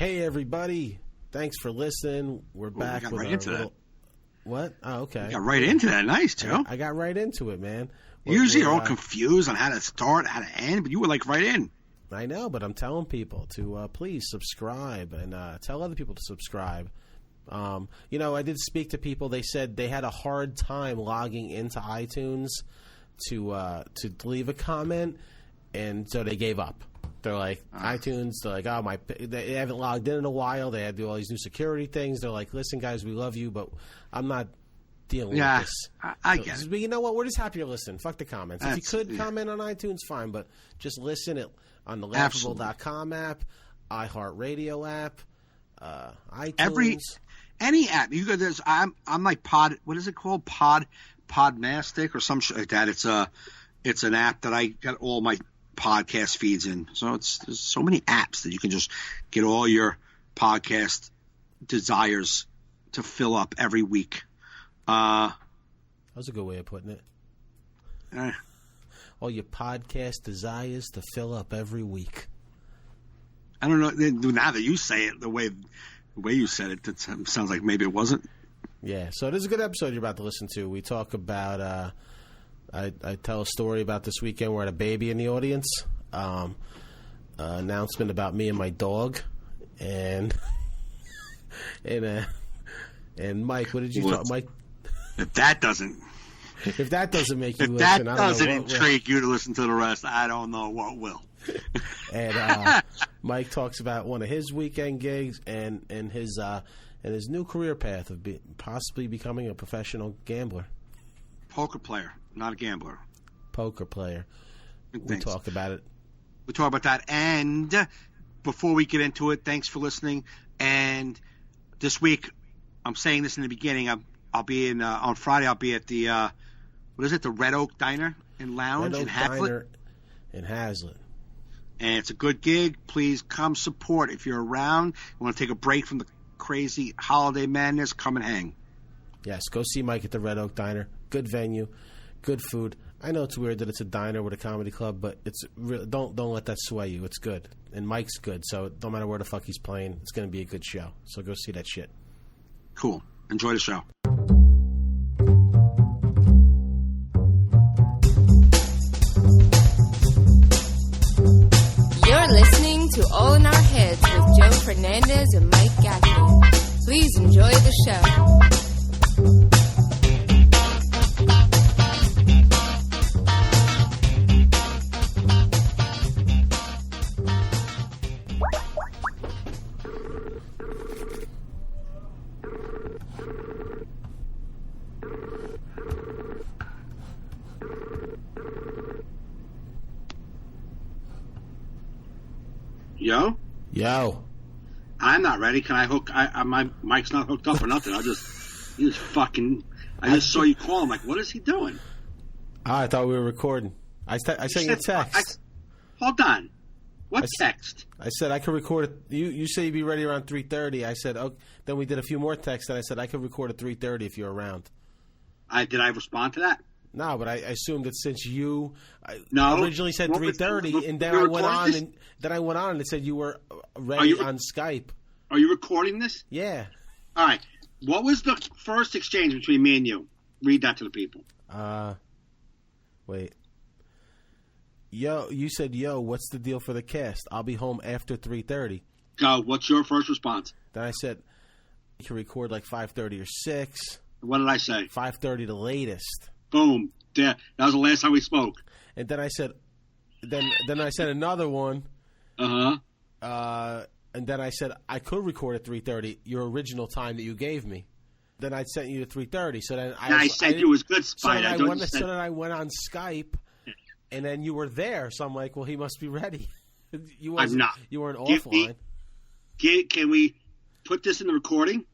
Hey, everybody. Thanks for listening. We're back with right our into little... that. What? Oh, okay. You got right into that. Nice, Joe. I got right into it, man. Usually you're all confused on how to start, how to end, but you were like right in. I know, but I'm telling people to please subscribe and tell other people to subscribe. You know, I did speak to people. They said they had a hard time logging into iTunes to leave a comment, and so they gave up. They're like, iTunes, they're like, they haven't logged in a while. They had to do all these new security things. They're like, listen, guys, we love you, but I'm not dealing with this. I get it. But you know what? We're just happy to listen. Fuck the comments. If you could comment on iTunes, fine, but just listen on the Laughable.com app, iHeartRadio app, iTunes. Any app. You go, I'm like what is it called? Podmastic or some shit like that. It's an app that I got all my podcast feeds in. So there's so many apps that you can just get all your podcast desires to fill up every week. That was a good way of putting it. All your podcast desires to fill up every week. I don't know. Now that you say it the way you said it, it sounds like maybe it wasn't. Yeah. So this is a good episode you're about to listen to. We talk about. I tell a story about this weekend. We're at a baby in the audience. Announcement about me and my dog, and Mike. What did you talk, Mike? If that doesn't make you if listen, that doesn't intrigue you to listen to the rest, I don't know what will. And Mike talks about one of his weekend gigs and his new career path of possibly becoming a professional gambler. Poker player, not a gambler. Poker player. We talk about it. We talk about that. And before we get into it, thanks for listening. And this week, I'm saying this in the beginning, I'll be on Friday. I'll be at the the Red Oak Diner and Lounge in Hazlet. And it's a good gig. Please come support. If you're around, you want to take a break from the crazy holiday madness, come and hang. Yes, go see Mike at the Red Oak Diner. Good venue, good food. I know it's weird that it's a diner with a comedy club, but it's don't let that sway you. It's good, and Mike's good, so no matter where the fuck he's playing, it's going to be a good show. So go see that shit. Cool. Enjoy the show. You're listening to All in Our Heads with Joe Fernandez and Mike Gaffney. Please enjoy the show. Yo. I'm not ready. Can I hook? My mic's not hooked up or nothing. I just saw you call him. Like, what is he doing? I thought we were recording. I sent you a text. Hold on. What text? I said I could record it. You say you'd be ready around 3:30. I said, oh. Then we did a few more texts, and I said I could record at 3:30 if you're around. Did I respond to that? No, but I assumed that since you originally said 3:30, and then I went on and it said you were ready on Skype. Are you recording this? Yeah. All right. What was the first exchange between me and you? Read that to the people. Wait. Yo, you said, what's the deal for the cast? I'll be home after 3:30. Go. What's your first response? Then I said, you can record like 5:30 or 6. What did I say? 5:30 the latest. Boom. That was the last time we spoke. And then I said, then I said another one. And then I said I could record at 3:30, your original time that you gave me. Then I sent you to 3:30. So then I said you was good, Spite. So then I went on Skype, and then you were there. So I'm like, well, he must be ready. I'm not. You weren't offline. Can we put this in the recording?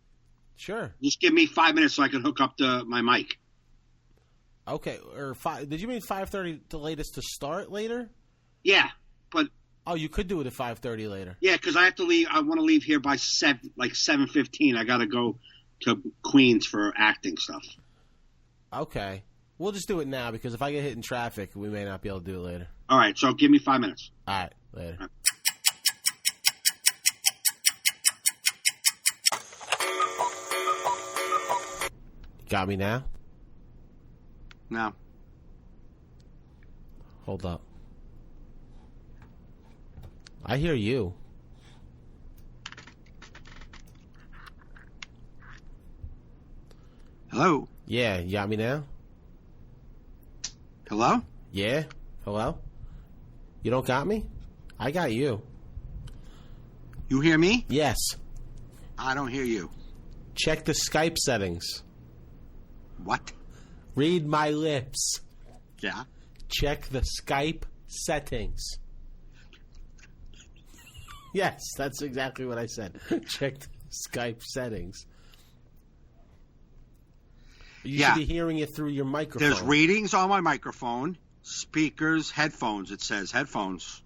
Sure. Just give me 5 minutes so I can hook up my mic. Okay, or did you mean 5:30 the latest to start later? Yeah, but you could do it at 5:30 later. Yeah, because I have to leave. I want to leave here by 7:15. I got to go to Queens for acting stuff. Okay, we'll just do it now because if I get hit in traffic, we may not be able to do it later. All right, so give me 5 minutes. All right, later. All right. Got me now? No. Hold up. I hear you. Hello? Yeah, you got me now? Hello? Yeah? Hello? You don't got me? I got you. You hear me? Yes. I don't hear you. Check the Skype settings. What? Read my lips. Yeah. Check the Skype settings. Yes, that's exactly what I said. Check the Skype settings. You should be hearing it through your microphone. There's readings on my microphone, speakers, headphones. It says headphones.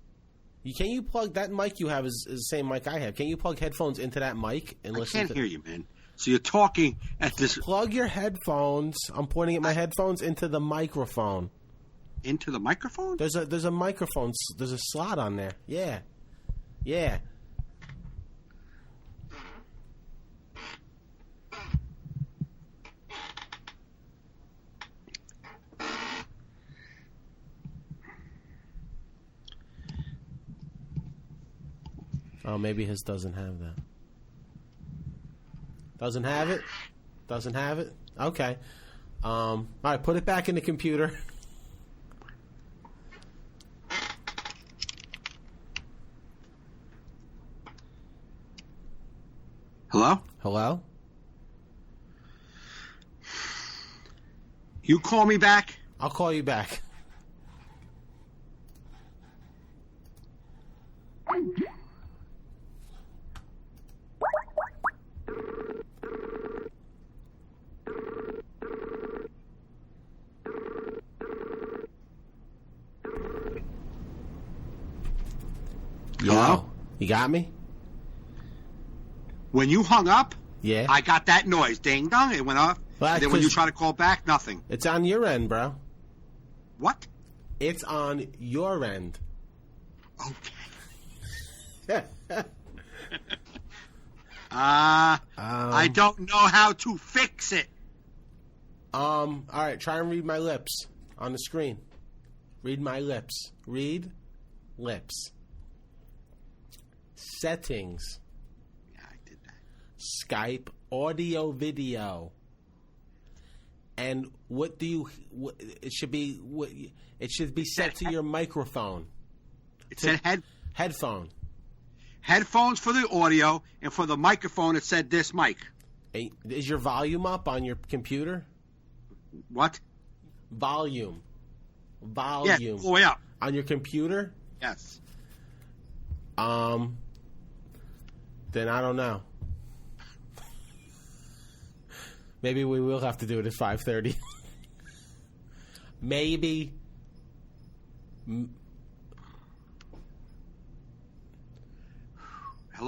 Can you plug that mic you have is the same mic I have? Can you plug headphones into that mic and listen? I can't hear you, man. So you're talking at this. Plug your headphones. I'm pointing at my headphones into the microphone. Into the microphone? There's a microphone. There's a slot on there. Yeah. Yeah. Oh, maybe his doesn't have that. Doesn't have it? Doesn't have it? Okay. All right, put it back in the computer. Hello? Hello? You call me back? I'll call you back. Hello? You got me? When you hung up, Yeah. I got that noise. Ding dong, it went off. Well, And then when 'cause- you try to call back, nothing. It's on your end, bro. What? It's on your end. Okay. I don't know how to fix it. All right, try and read my lips on the screen. Read my lips. Read lips. Settings. Yeah, I did that. Skype audio video. And what do you? It should be. It should be set to your microphone. It said Headphone. headphones for the audio, and for the microphone, it said this mic. Is your volume up on your computer? What? Volume. Yeah, all the way up. On your computer? Yes. Then I don't know. Maybe we will have to do it at 5:30. Maybe.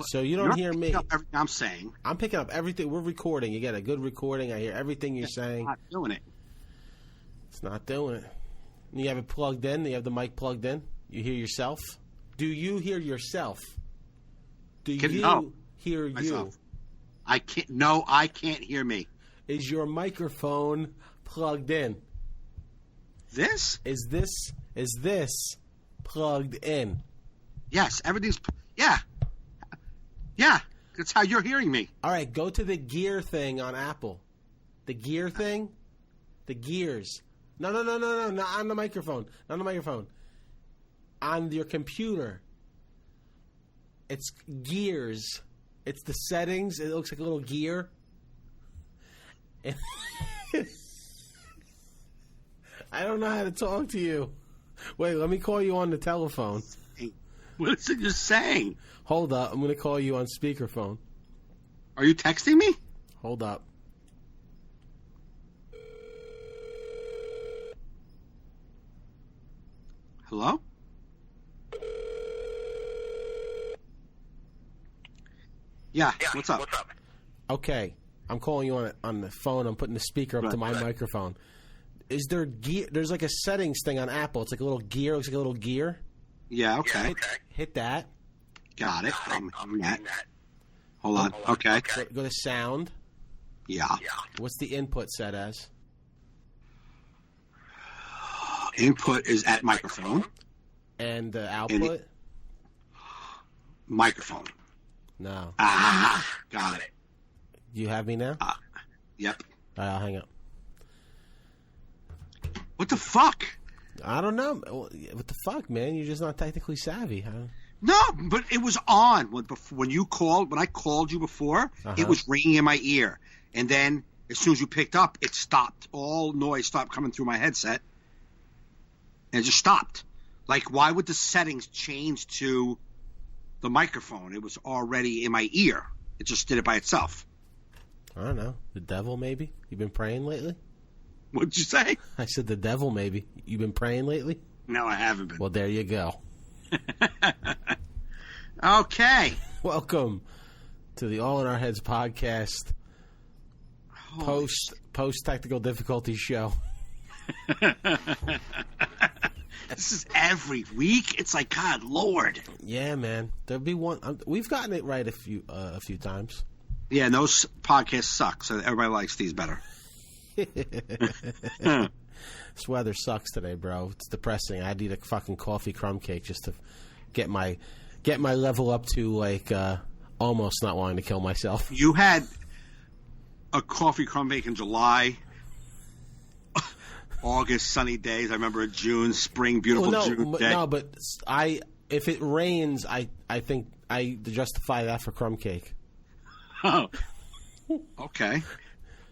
So you don't hear me. You're not picking up everything I'm saying. I'm picking up everything. We're recording. You get a good recording. I hear everything you're saying. I'm not doing it. It's not doing it. You have it plugged in. You have the mic plugged in. You hear yourself. Do you hear yourself? Do you hear myself. you? I can't. No, I can't hear me. Is your microphone plugged in? This? Is this plugged in? Yes, everything's. Yeah. Yeah, that's how you're hearing me. All right, go to the gear thing on Apple. The gear thing? The gears. No, not on the microphone. Not on the microphone. On your computer. It's gears. It's the settings. It looks like a little gear. I don't know how to talk to you. Wait, let me call you on the telephone. What is it you're saying? Hold up. I'm going to call you on speakerphone. Are you texting me? Hold up. Hello? Yeah, what's up? Okay. I'm calling you on the phone. I'm putting the speaker up to my microphone. Is there gear? There's like a settings thing on Apple. It's like a little gear. It looks like a little gear. Yeah, okay. Hit that. Got it. I'm hitting that. Hold on. Okay. Go to sound. Yeah. What's the input set as? Input is at microphone. And the output? Microphone. No. Got it. You have me now? Yep. All right, I'll hang up. What the fuck? I don't know. What the fuck, man? You're just not technically savvy, huh? No, but it was on when you called. When I called you before, it was ringing in my ear, and then as soon as you picked up, it stopped. All noise stopped coming through my headset, and it just stopped. Like, why would the settings change to the microphone? It was already in my ear. It just did it by itself. I don't know. The devil, maybe? You been praying lately? What'd you say? I said the devil, maybe. You been praying lately? No, I haven't been. Well, there you go. Okay. Welcome to the All in Our Heads podcast. Post technical difficulties show. This is every week. It's like, God, Lord. Yeah, man. There'll be one. We've gotten it right a few times. Yeah, and those podcasts suck, so everybody likes these better. This weather sucks today, bro. It's depressing. I'd eat a fucking coffee crumb cake just to get my level up to like almost not wanting to kill myself. You had a coffee crumb cake in July, August, sunny days. I remember June, spring, beautiful June day. No, but if it rains, I think I justify that for crumb cake. Oh, okay.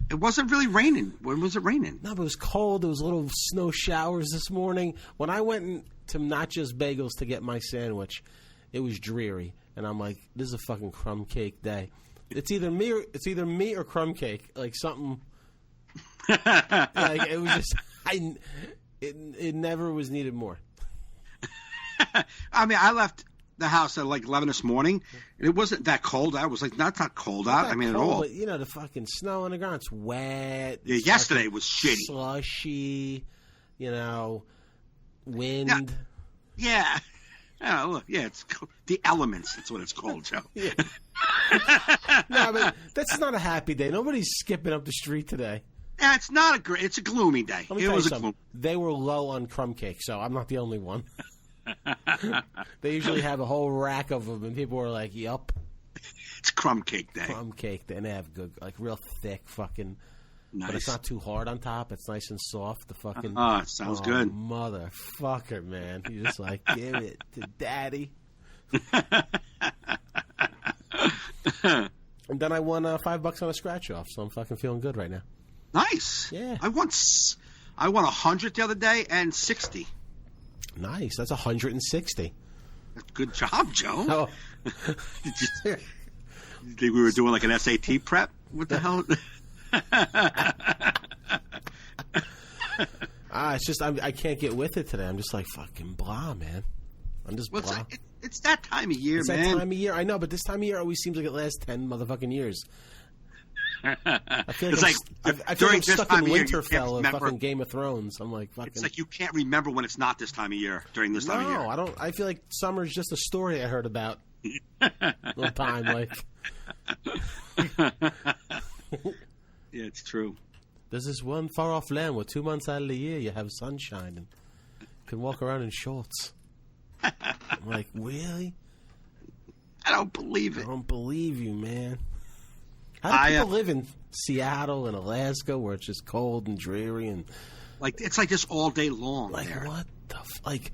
It wasn't really raining. When was it raining? No, but it was cold. There was little snow showers this morning. When I went to Not Just Bagels to get my sandwich, it was dreary, and I'm like, "This is a fucking crumb cake day." It's either me or crumb cake. Like something. Like it was just it never was needed more. I mean, I left the house at like 11 this morning, and it wasn't that cold out. It was like not cold out. I mean, cold, at all. But you know, the fucking snow on the ground. It's wet. Yeah, It's yesterday was shitty. Slushy. You know, wind. Yeah. Oh, look, yeah, it's the elements. That's what it's called, Joe. Yeah. No, but that's not a happy day. Nobody's skipping up the street today. Yeah, it's not a great. It's a gloomy day. Let me tell you something. They were low on crumb cake, so I'm not the only one. They usually have a whole rack of them, and people are like, "Yup." It's crumb cake day. Crumb cake, and they have good, like real thick fucking. Nice. But it's not too hard on top. It's nice and soft. The fucking. Oh, it sounds good. Motherfucker, man. You just like, give it to daddy. And then I won $5 on a scratch off, so I'm fucking feeling good right now. Nice. Yeah. I won 100 the other day and 60. Nice. That's 160. Good job, Joe. Oh. You think we were doing like an SAT prep? What the hell? It's just I can't get with it today. I'm just like fucking blah, man. I'm just blah. It's that time of year, it's man. That time of year. I know, but this time of year always seems like it lasts 10 motherfucking years. I feel like I feel like I'm stuck in Winterfell of fucking Game of Thrones. I'm like fucking. It's like you can't remember when it's not this time of year during this time of year. No, I don't. I feel like summer's just a story I heard about all the time. Like, yeah, it's true. There's this one far-off land where 2 months out of the year you have sunshine and can walk around in shorts. I'm like, really? I don't believe it. I don't believe you, man. How do people live in Seattle and Alaska where it's just cold and dreary and like it's like this all day long? Like there. What the like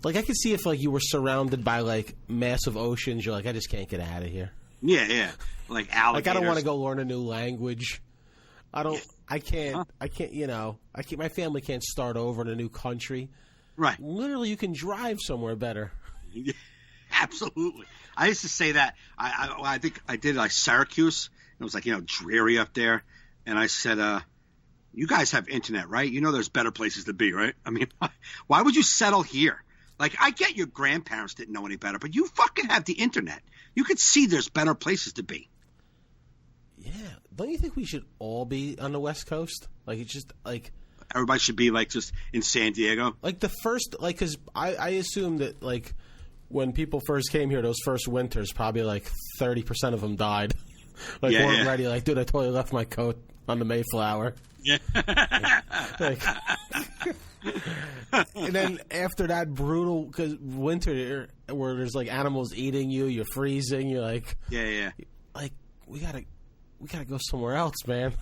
I could see if like you were surrounded by like massive oceans. You're like, I just can't get out of here. Yeah, like alligators. Like I don't want to go learn a new language. I don't. Yeah. I can't. You know, my family can't start over in a new country. Right. Literally, you can drive somewhere better. Yeah, absolutely. I used to say that. I think I did like Syracuse. It was like, you know, dreary up there. And I said, you guys have internet, right? You know there's better places to be, right? I mean, why would you settle here? Like, I get your grandparents didn't know any better, but you fucking have the internet. You could see there's better places to be. Yeah. Don't you think we should all be on the West Coast? Like, it's just, like... Everybody should be, like, just in San Diego? Like, the first... Like, because I assume that, like, when people first came here, those first winters, probably, like, 30% of them died. weren't ready. Like, dude, I totally left my coat on the Mayflower. Yeah. Like, and then after that brutal, because winter where there's like animals eating you, you're freezing, you're like, like we gotta go somewhere else, man.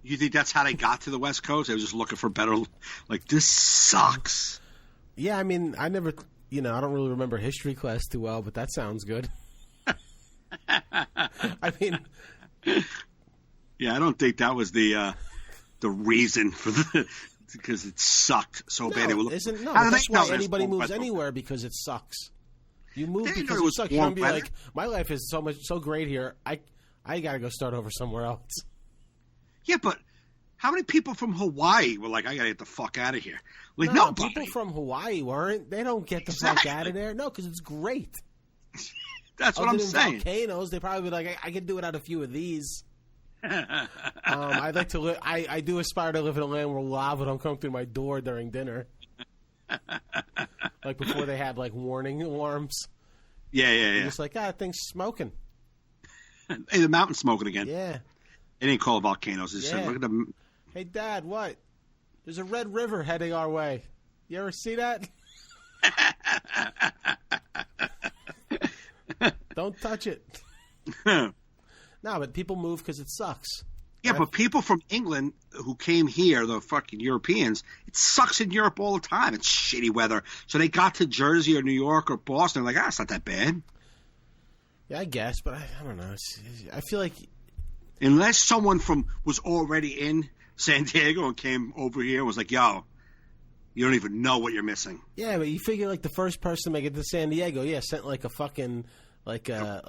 You think that's how they got to the West Coast? They were just looking for better. Like, this sucks. Yeah, I mean, I never, I don't really remember history class too well, but that sounds good. I mean, yeah, I don't think that was the reason for because it sucked so bad. That's why anybody moves anywhere, because it sucks. You move because it sucks. You don't be like, my life is so great here. I got to go start over somewhere else. Yeah, but how many people from Hawaii were like, I got to get the fuck out of here? Like, no, nobody. People from Hawaii weren't. They don't get the fuck out of there. No, because it's great. That's what I'm saying. Volcanoes, they probably be like, I could do without a few of these. I'd like to live. I do aspire to live in a land where lava don't come through my door during dinner. Like before they had like warning alarms. Yeah. Just like, thing's smoking. Hey, the mountain's smoking again. Yeah. It ain't called volcanoes. It's look at the. Hey, Dad, what? There's a red river heading our way. You ever see that? Don't touch it. No, but people move because it sucks. Yeah, but people from England who came here, the fucking Europeans, it sucks in Europe all the time. It's shitty weather. So they got to Jersey or New York or Boston, like, it's not that bad. Yeah, I guess, but I don't know. I feel like... Unless someone was already in San Diego and came over here and was like, yo, you don't even know what you're missing. Yeah, but you figure like the first person to make it to San Diego, sent like a fucking like a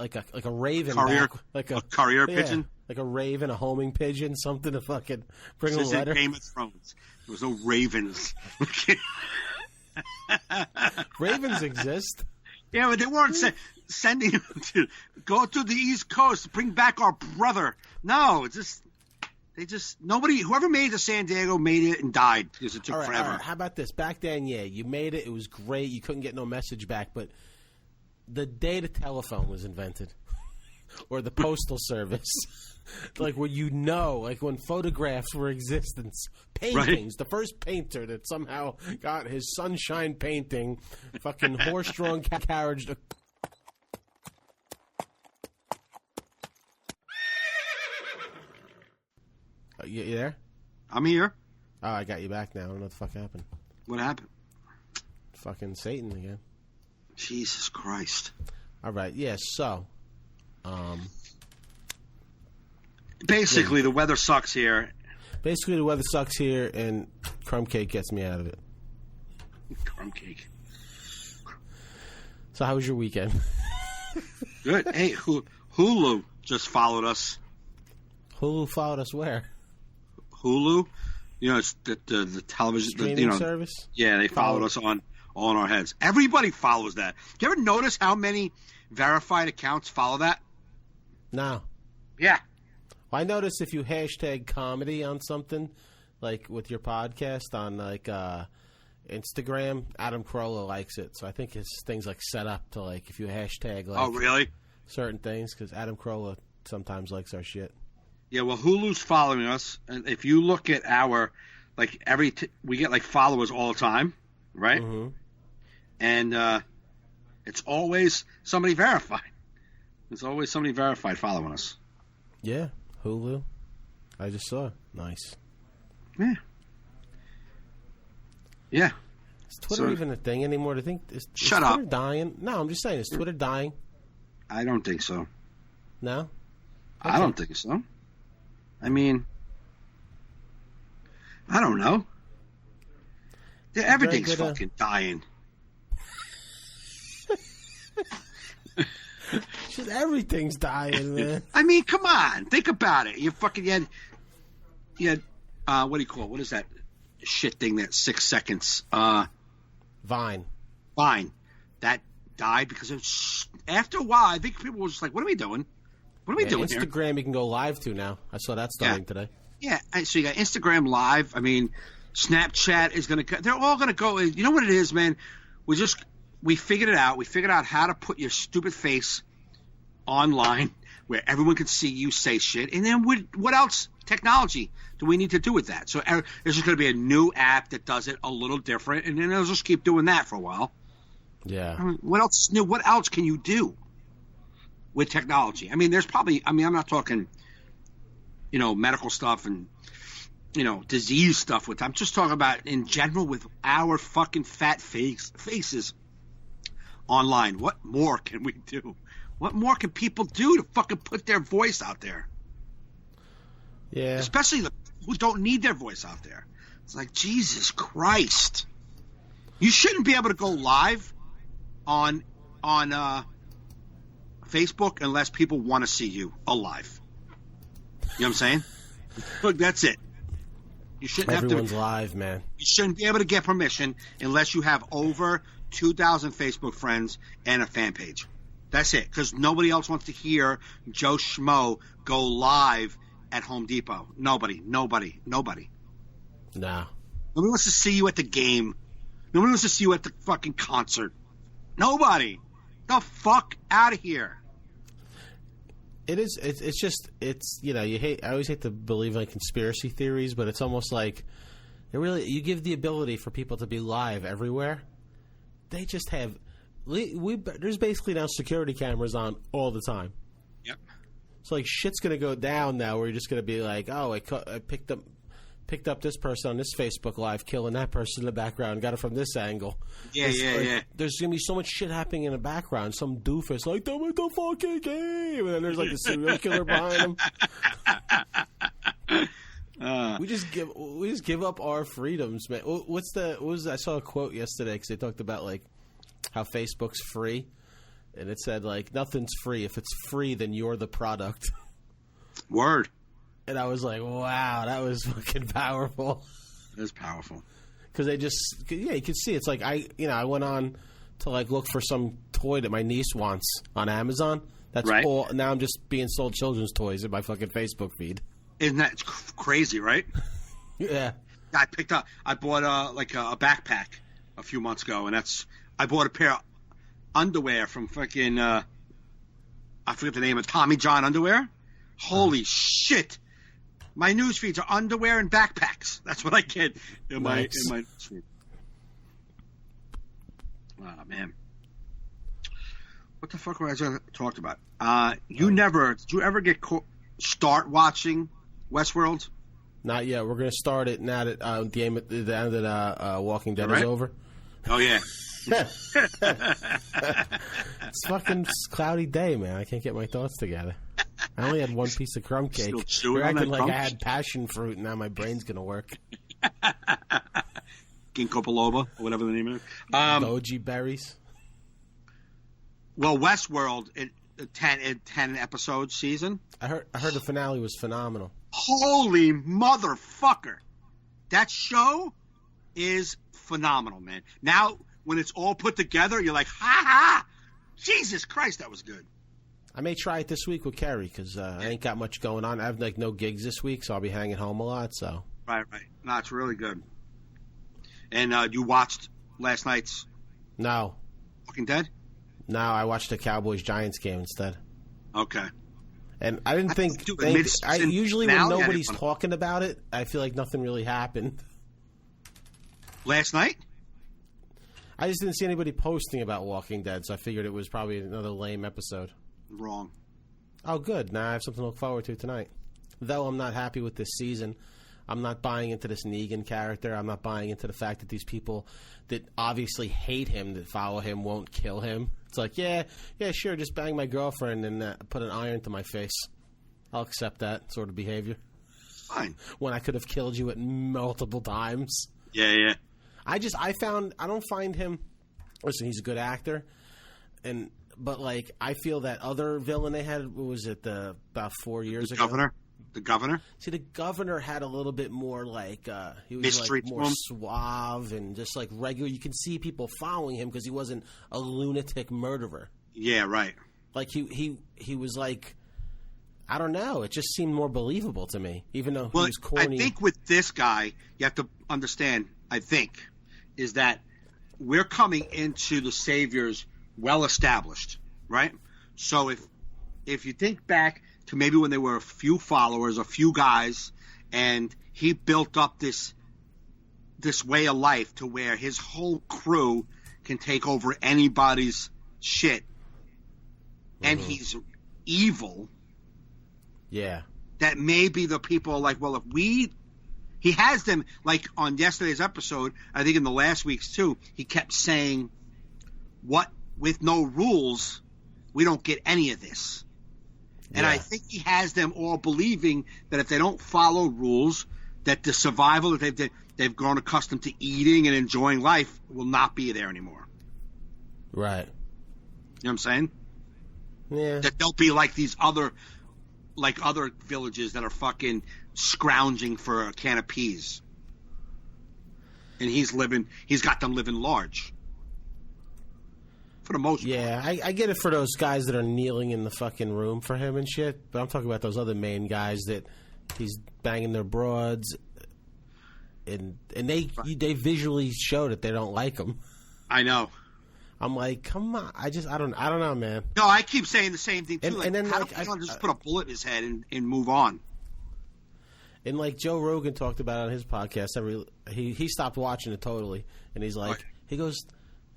raven, courier, back, a courier pigeon, like a raven, a homing pigeon, something to fucking bring a letter. Game of Thrones. There was no ravens. Ravens exist. Yeah, but they weren't sending him to go to the East Coast, bring back our brother. No, whoever made it to San Diego made it and died because it took forever. All right. How about this? Back then, you made it. It was great. You couldn't get no message back. But the day the telephone was invented or the postal service, like like when photographs were in existence, paintings, right? The first painter that somehow got his sunshine painting, fucking horse-drawn carriage. You there? I'm here. Oh, I got you back now. I don't know what the fuck happened. What happened? Fucking Satan again. Jesus Christ. All right, yeah, so... Basically, the weather sucks here. Basically, the weather sucks here, and crumb cake gets me out of it. Crumb cake. So how was your weekend? Good. Hey, Hulu just followed us. Hulu followed us where? Hulu, it's the television streaming service. Yeah, they followed us on our heads. Everybody follows that. Do you ever notice how many verified accounts follow that? No. Yeah. Well, I notice if you hashtag comedy on something, like with your podcast on like Instagram, Adam Carolla likes it. So I think his thing's like set up to like if you hashtag like. Oh, really? Certain things because Adam Carolla sometimes likes our shit. Yeah, well, Hulu's following us, and if you look at our, like, we get, like, followers all the time, right? Mm-hmm. And it's always somebody verified. There's always somebody verified following us. Yeah, Hulu. I just saw. Nice. Yeah. Yeah. Is Twitter even a thing anymore? Is Shut Twitter up. dying? No, I'm just saying, is Twitter dying? I don't think so. No? Okay. I don't think so. I mean, I don't know. Everything's fucking dying. Everything's dying, man. I mean, come on. Think about it. You fucking you had what do you call it? What is that shit thing that 6 seconds? Vine. That died because after a while, I think people were just like, what are we doing? What are we doing here? Instagram you can go live to now. I saw that starting today. Yeah, so you got Instagram Live. I mean, Snapchat is going to – they're all going to go – you know what it is, man? We figured it out. We figured out how to put your stupid face online where everyone can see you say shit. And then what else technology do we need to do with that? So there's just going to be a new app that does it a little different, and then they'll just keep doing that for a while. Yeah. I mean, what else can you do with technology? I mean, there's probably, I'm not talking, medical stuff and, disease stuff with, I'm just talking about in general with our fucking fat faces online. What more can we do? What more can people do to fucking put their voice out there? Yeah. Especially the people who don't need their voice out there. It's like, Jesus Christ. You shouldn't be able to go live on Facebook unless people want to see you alive. You know what I'm saying? Look, that's it. You shouldn't Everyone's live, man. You shouldn't be able to get permission unless you have over 2,000 Facebook friends and a fan page. That's it, because nobody else wants to hear Joe Schmo go live at Home Depot. Nobody. Nah. Nobody wants to see you at the game. Nobody wants to see you at the fucking concert. Nobody. The fuck out of here. It is. It's just. It's you hate. I always hate to believe in conspiracy theories, but it's almost like you give the ability for people to be live everywhere. They just have. There's basically now security cameras on all the time. Yep. So like shit's gonna go down now, where you're just gonna be like, oh, I picked up this person on this Facebook Live, killing that person in the background, got it from this angle. Yeah. There's gonna be so much shit happening in the background. Some doofus like, "Don't make the fucking game," and then there's like a serial killer behind him. We just give up our freedoms, man. I saw a quote yesterday because they talked about like how Facebook's free, and it said like nothing's free. If it's free, then you're the product. Word. And I was like, wow, that was fucking powerful. That's powerful. Because you can see it's like I went on to like look for some toy that my niece wants on Amazon. That's right. all. Now I'm just being sold children's toys in my fucking Facebook feed. Isn't that crazy, right? Yeah. I bought a backpack a few months ago, and I bought a pair of underwear from fucking I forget the name of Tommy John underwear. Holy shit! My news feeds are underwear and backpacks. That's what I get in my news feed. Oh man, what the fuck was I talked about? Did you ever start watching Westworld? Not yet. We're gonna start it now that the end that Walking Dead is over. Oh yeah. It's fucking cloudy day, man. I can't get my thoughts together. I only had one piece of crumb cake. You're acting like I had passion fruit, and now my brain's gonna work. Ginkgo biloba, or whatever the name is. Goji berries. Well, Westworld, 10 episode season. I heard the finale was phenomenal. Holy motherfucker! That show is phenomenal, man. Now, when it's all put together, you're like, ha ha! Jesus Christ, that was good. I may try it this week with Kerry because I ain't got much going on. I have like no gigs this week, so I'll be hanging home a lot. So right. No, it's really good. And you watched last night's No. Walking Dead? No, I watched the Cowboys-Giants game instead. Okay. And I didn't think usually when nobody's talking about it, I feel like nothing really happened. Last night? I just didn't see anybody posting about Walking Dead, so I figured it was probably another lame episode. Wrong. Oh, good. Now I have something to look forward to tonight. Though I'm not happy with this season. I'm not buying into this Negan character. I'm not buying into the fact that these people that obviously hate him, that follow him, won't kill him. It's like, yeah, sure, just bang my girlfriend and put an iron to my face. I'll accept that sort of behavior. Fine. When I could have killed you at multiple times. Yeah. I don't find him. Listen, he's a good actor, but like I feel that other villain they had, what was it, about 4 years ago? The governor. See, the governor had a little bit more like he was mystery, like more suave and just like regular. You can see people following him because he wasn't a lunatic murderer. Yeah, right. Like he was like, I don't know. It just seemed more believable to me, even though he was corny. I think with this guy, you have to understand. I think is that we're coming into the Savior's well established, right? So if if you think back to maybe when there were a few followers, a few guys, and he built up this way of life to where his whole crew can take over anybody's shit, and he's evil. Yeah. That maybe the people are like, well, if he has them, like on yesterday's episode, I think in the last week's too, he kept saying, with no rules, we don't get any of this. And I think he has them all believing that if they don't follow rules, that the survival that they've grown accustomed to eating and enjoying life will not be there anymore. Right. You know what I'm saying? Yeah. That they'll be like these other villages that are fucking scrounging for a can of peas. And he's got them living large. For the most part. Yeah, I get it for those guys that are kneeling in the fucking room for him and shit, but I'm talking about those other main guys that he's banging their broads, and they visually show that they don't like him. I know. I'm like, come on. I don't know, man. No, I keep saying the same thing too. And then how do you just put a bullet in his head and move on? And like Joe Rogan talked about on his podcast, he stopped watching it totally, and he's like, he goes,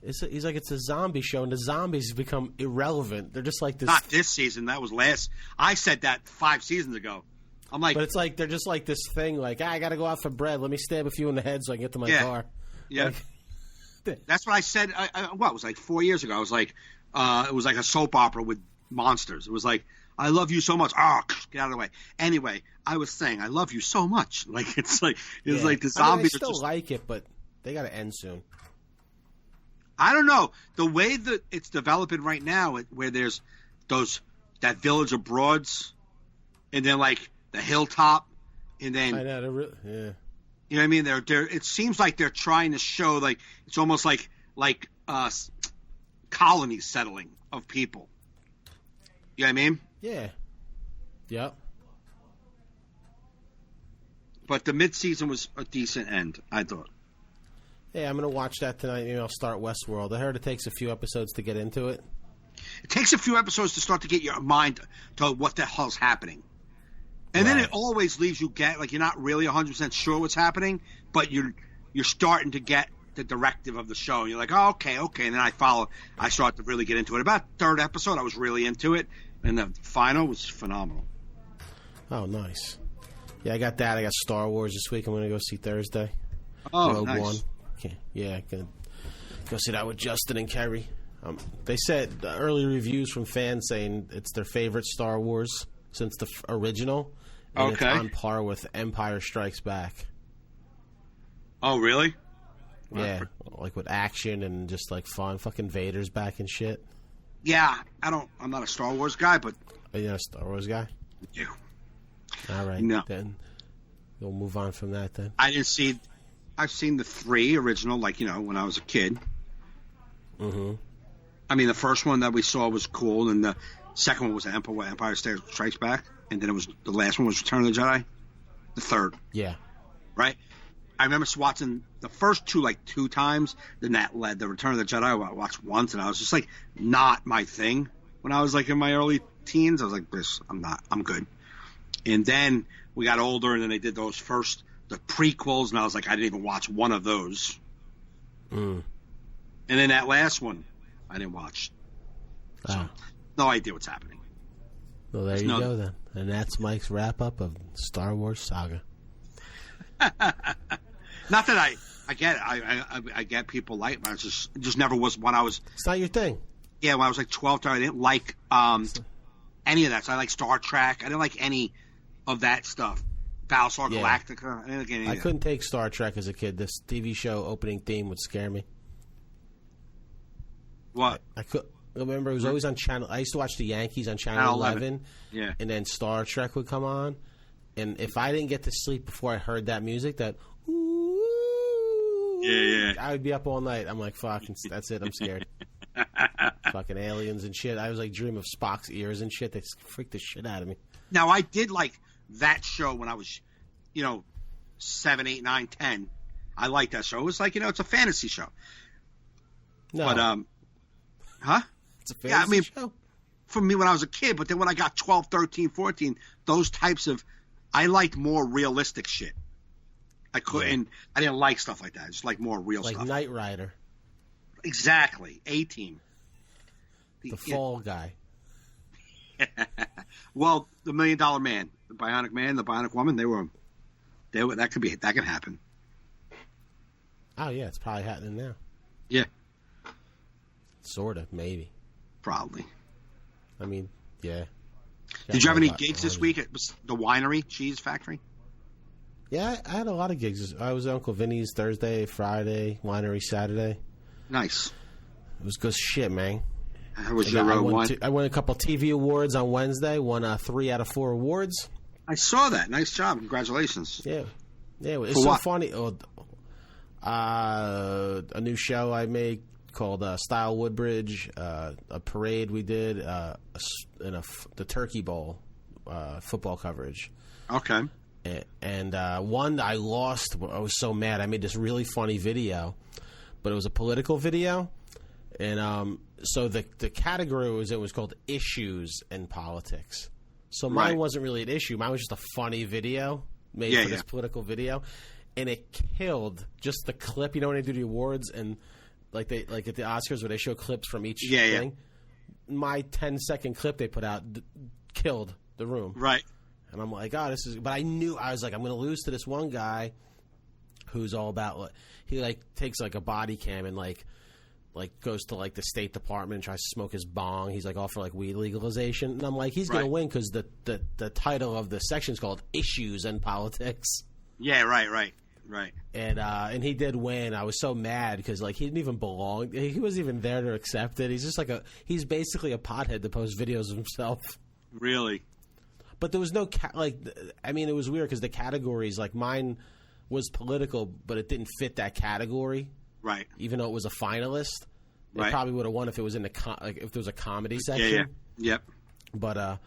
he's like, it's a zombie show, and the zombies become irrelevant. They're just like this. Not this season. That was last. I said that 5 seasons ago. I'm like, but it's like they're just like this thing. Like, I got to go out for bread. Let me stab a few in the head so I can get to my car. Yeah. Like, that's what I said. It was like 4 years ago. I was like, it was like a soap opera with monsters. It was like, I love you so much. Oh, get out of the way. Anyway, I was saying, I love you so much. Like it's like the zombies. I still like it, but they got to end soon. I don't know the way that it's developing right now, where there's that village of broads, and then like the hilltop, and then I know, yeah. You know what I mean? They're. It seems like they're trying to show like it's almost like colonies settling of people. You know what I mean? Yeah. Yep. But the mid-season was a decent end, I thought. Yeah, I'm gonna watch that tonight. Maybe I'll start Westworld. I heard it takes a few episodes to get into it. It takes a few episodes to start to get your mind to what the hell's happening. And then it always leaves you you're not really 100% sure what's happening, but you're starting to get the directive of the show. And you're like, oh, okay. And then I start to really get into it. About third episode, I was really into it. And the final was phenomenal. Oh, nice. Yeah, I got that. I got Star Wars this week. I'm going to go see Thursday. Oh, Rogue nice. One. Okay. Yeah, going to go see that with Justin and Kerry. They said the early reviews from fans saying it's their favorite Star Wars since the original. And it's on par with Empire Strikes Back. Oh, really? Yeah, like with action and just like fun. Fucking Vader's back and shit. Yeah, I'm not a Star Wars guy, but... Are you not a Star Wars guy? Yeah. All right, no. Then we'll move on from that then. I've seen the 3 original, when I was a kid. Mm-hmm. I mean, the first one that we saw was cool, and the second one was Empire Strikes Back, and then the last one was Return of the Jedi. The third. Yeah. Right? I remember watching the first 2 times, then that led the Return of the Jedi I watched once, and I was just like, not my thing. When I was like in my early teens, I was like, I'm good. And then we got older, and then they did the prequels, and I was like, I didn't even watch one of those. And then that last one, I didn't watch. So, no idea what's happening. Well, there you go then. And that's Mike's wrap-up of Star Wars Saga. Not that I get it. I get people like it, but it just never was when I was... It's not your thing. Yeah, when I was like 12, I didn't like any of that. So I like Star Trek. I didn't like any of that stuff. Battlestar Galactica. I didn't like any of that. I couldn't take Star Trek as a kid. This TV show opening theme would scare me. What? I remember it was always on channel. I used to watch the Yankees on channel 11. Yeah. And then Star Trek would come on. And if I didn't get to sleep before I heard that music, that I would be up all night. I'm like, fuck, that's it. I'm scared. Fucking aliens and shit. I was like dream of Spock's ears and shit. They freaked the shit out of me. Now, I did like that show when I was, 7, 8, 9, 10. I liked that show. It was like, it's a fantasy show. No. But, huh? It's a fantasy show? for me when I was a kid, but then when I got 12, 13, 14, those types of, I liked more realistic shit. I couldn't, I didn't like stuff like that. I just like more real stuff. Like Knight Rider. Exactly. A-Team. The Fall Guy. Well, the $1 Million Man, the Bionic Man, the Bionic Woman, they were that could happen. Oh yeah, it's probably happening now. Yeah. Sort of, maybe. Probably. I mean, yeah. Did you have any gigs this week at the winery, Cheese Factory? Yeah, I had a lot of gigs. I was at Uncle Vinny's Thursday, Friday, winery Saturday. Nice. It was good shit, man. How was your wine? I won a couple TV awards on Wednesday. Won 3 out of 4 awards. I saw that. Nice job. Congratulations. Yeah. It's so funny. A new show I make called Style Woodbridge. A parade we did in the Turkey Bowl football coverage. Okay. And one I lost. I was so mad. I made this really funny video, but it was a political video, and so the category was called Issues in Politics. So mine wasn't really an issue. Mine was just a funny video made for this political video, and it killed just the clip. You know when they do the awards and like at the Oscars where they show clips from each thing. My 10-second clip they put out killed the room. Right. And I'm like, this is. But I was like, I'm going to lose to this one guy who's all about. He takes a body cam and like goes to the State Department and tries to smoke his bong. He's all for weed legalization, and I'm like, he's going to win because the title of the section is called Issues in Politics. Yeah, right. And he did win. I was so mad because he didn't even belong. He wasn't even there to accept it. He's just he's basically a pothead to post videos of himself. Really. But there was no it was weird because the categories mine was political, but it didn't fit that category. Right. Even though it was a finalist, it probably would have won if it was in if there was a comedy section. Yeah. Yep. But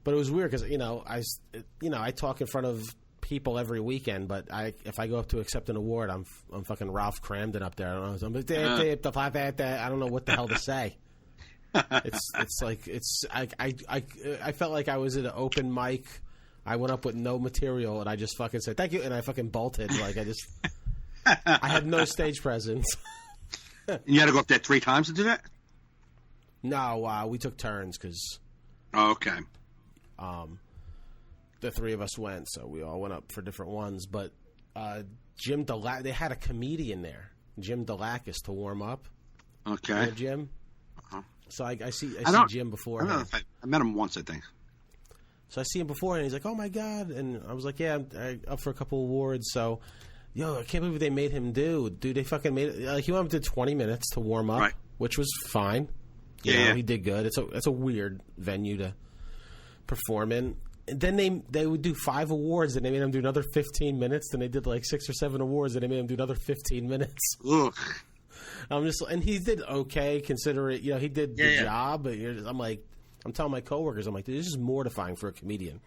it was weird because I talk in front of people every weekend, but if I go up to accept an award, I'm fucking Ralph Cramden up there. I don't know. I don't know what the hell to say. I felt like I was at an open mic. I went up with no material and I just fucking said thank you, and I fucking bolted. I had no stage presence. You had to go up there 3 times to do that? No, we took turns because. Oh, okay. The 3 of us went, so we all went up for different ones. But Jim Delakis, they had a comedian there, Jim Delakis, to warm up. Okay. Jim. So I see Jim before. I met him once, I think. So I see him before, and he's like, "Oh my god!" And I was like, "Yeah, I'm up for a couple awards." So, I can't believe they made him dude. They fucking made it. He went up to 20 minutes to warm up, which was fine. You know, he did good. It's a weird venue to perform in. And then they would do 5 awards, and they made him do another 15 minutes. Then they did 6 or 7 awards, and they made him do another 15 minutes. Ugh. And he did okay, considering he did the job. But I'm telling my coworkers, this is mortifying for a comedian.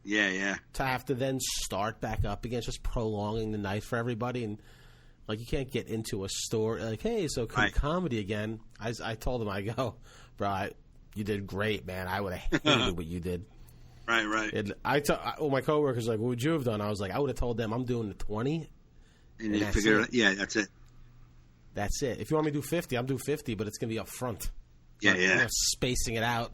Yeah. To have to then start back up again, it's just prolonging the night for everybody, and you can't get into a store hey, so comedy again. I told him, I go, bro, you did great, man. I would have hated what you did. Right. And my coworkers what would you have done? I was I would have told them I'm doing the 20. And you figure it. Yeah, that's it. That's it. If you want me to do 50, I'll do 50, but it's going to be up front. Yeah. I'm not spacing it out.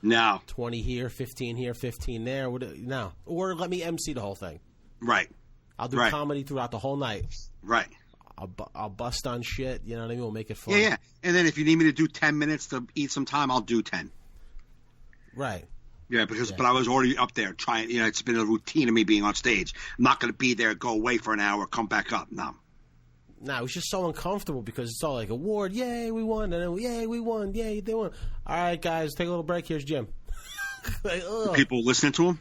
No. 20 here, 15 here, 15 there. No. Or let me MC the whole thing. Right. I'll do comedy throughout the whole night. Right. I'll bust on shit. You know what I mean? We'll make it fun. Yeah. And then if you need me to do 10 minutes to eat some time, I'll do 10. Right. Yeah, but I was already up there trying. It's been a routine of me being on stage. I'm not going to be there, go away for an hour, come back up. No. No, it was just so uncomfortable because it's all award, yay, we won, and then yay, we won, yay, they won. All right, guys, take a little break. Here's Jim. People listening to him?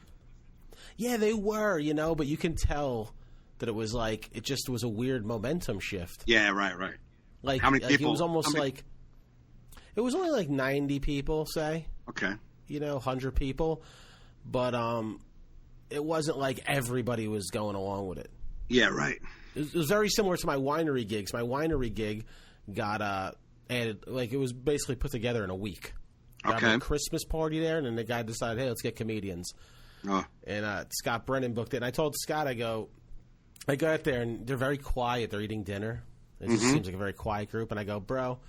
Yeah, they were, but you can tell that it was it just was a weird momentum shift. Yeah, right. How many people? It was almost it was only 90 people, say. Okay. 100 people, but it wasn't everybody was going along with it. Yeah, right. It was very similar to my winery gigs. My winery gig got added, it was basically put together in a week. having a Christmas party there, and then the guy decided, hey, let's get comedians. Oh. And Scott Brennan booked it. And I told Scott, I go out there, and they're very quiet. They're eating dinner. It just seems like a very quiet group. And I go, bro,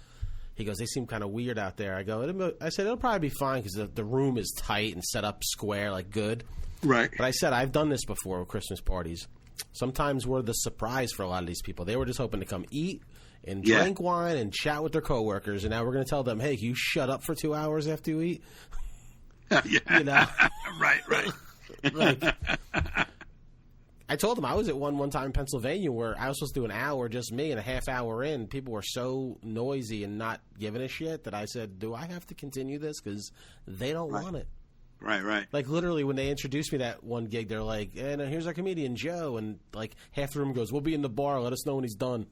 he goes, they seem kind of weird out there. I said, it'll probably be fine because the room is tight and set up square, like good. Right. But I said, I've done this before with Christmas parties. Sometimes we're the surprise for a lot of these people. They were just hoping to come eat and drink wine and chat with their coworkers. And now we're going to tell them, hey, can you shut up for 2 hours after you eat? You know? Right. Like, I told them I was at one time in Pennsylvania where I was supposed to do an hour, just me, and a half hour in, people were so noisy and not giving a shit that I said, do I have to continue this? Because they don't want it. Right. Like, literally, when they introduced me that one gig, they're like, and here's our comedian, Joe. And, like, half the room goes, we'll be in the bar. Let us know when he's done.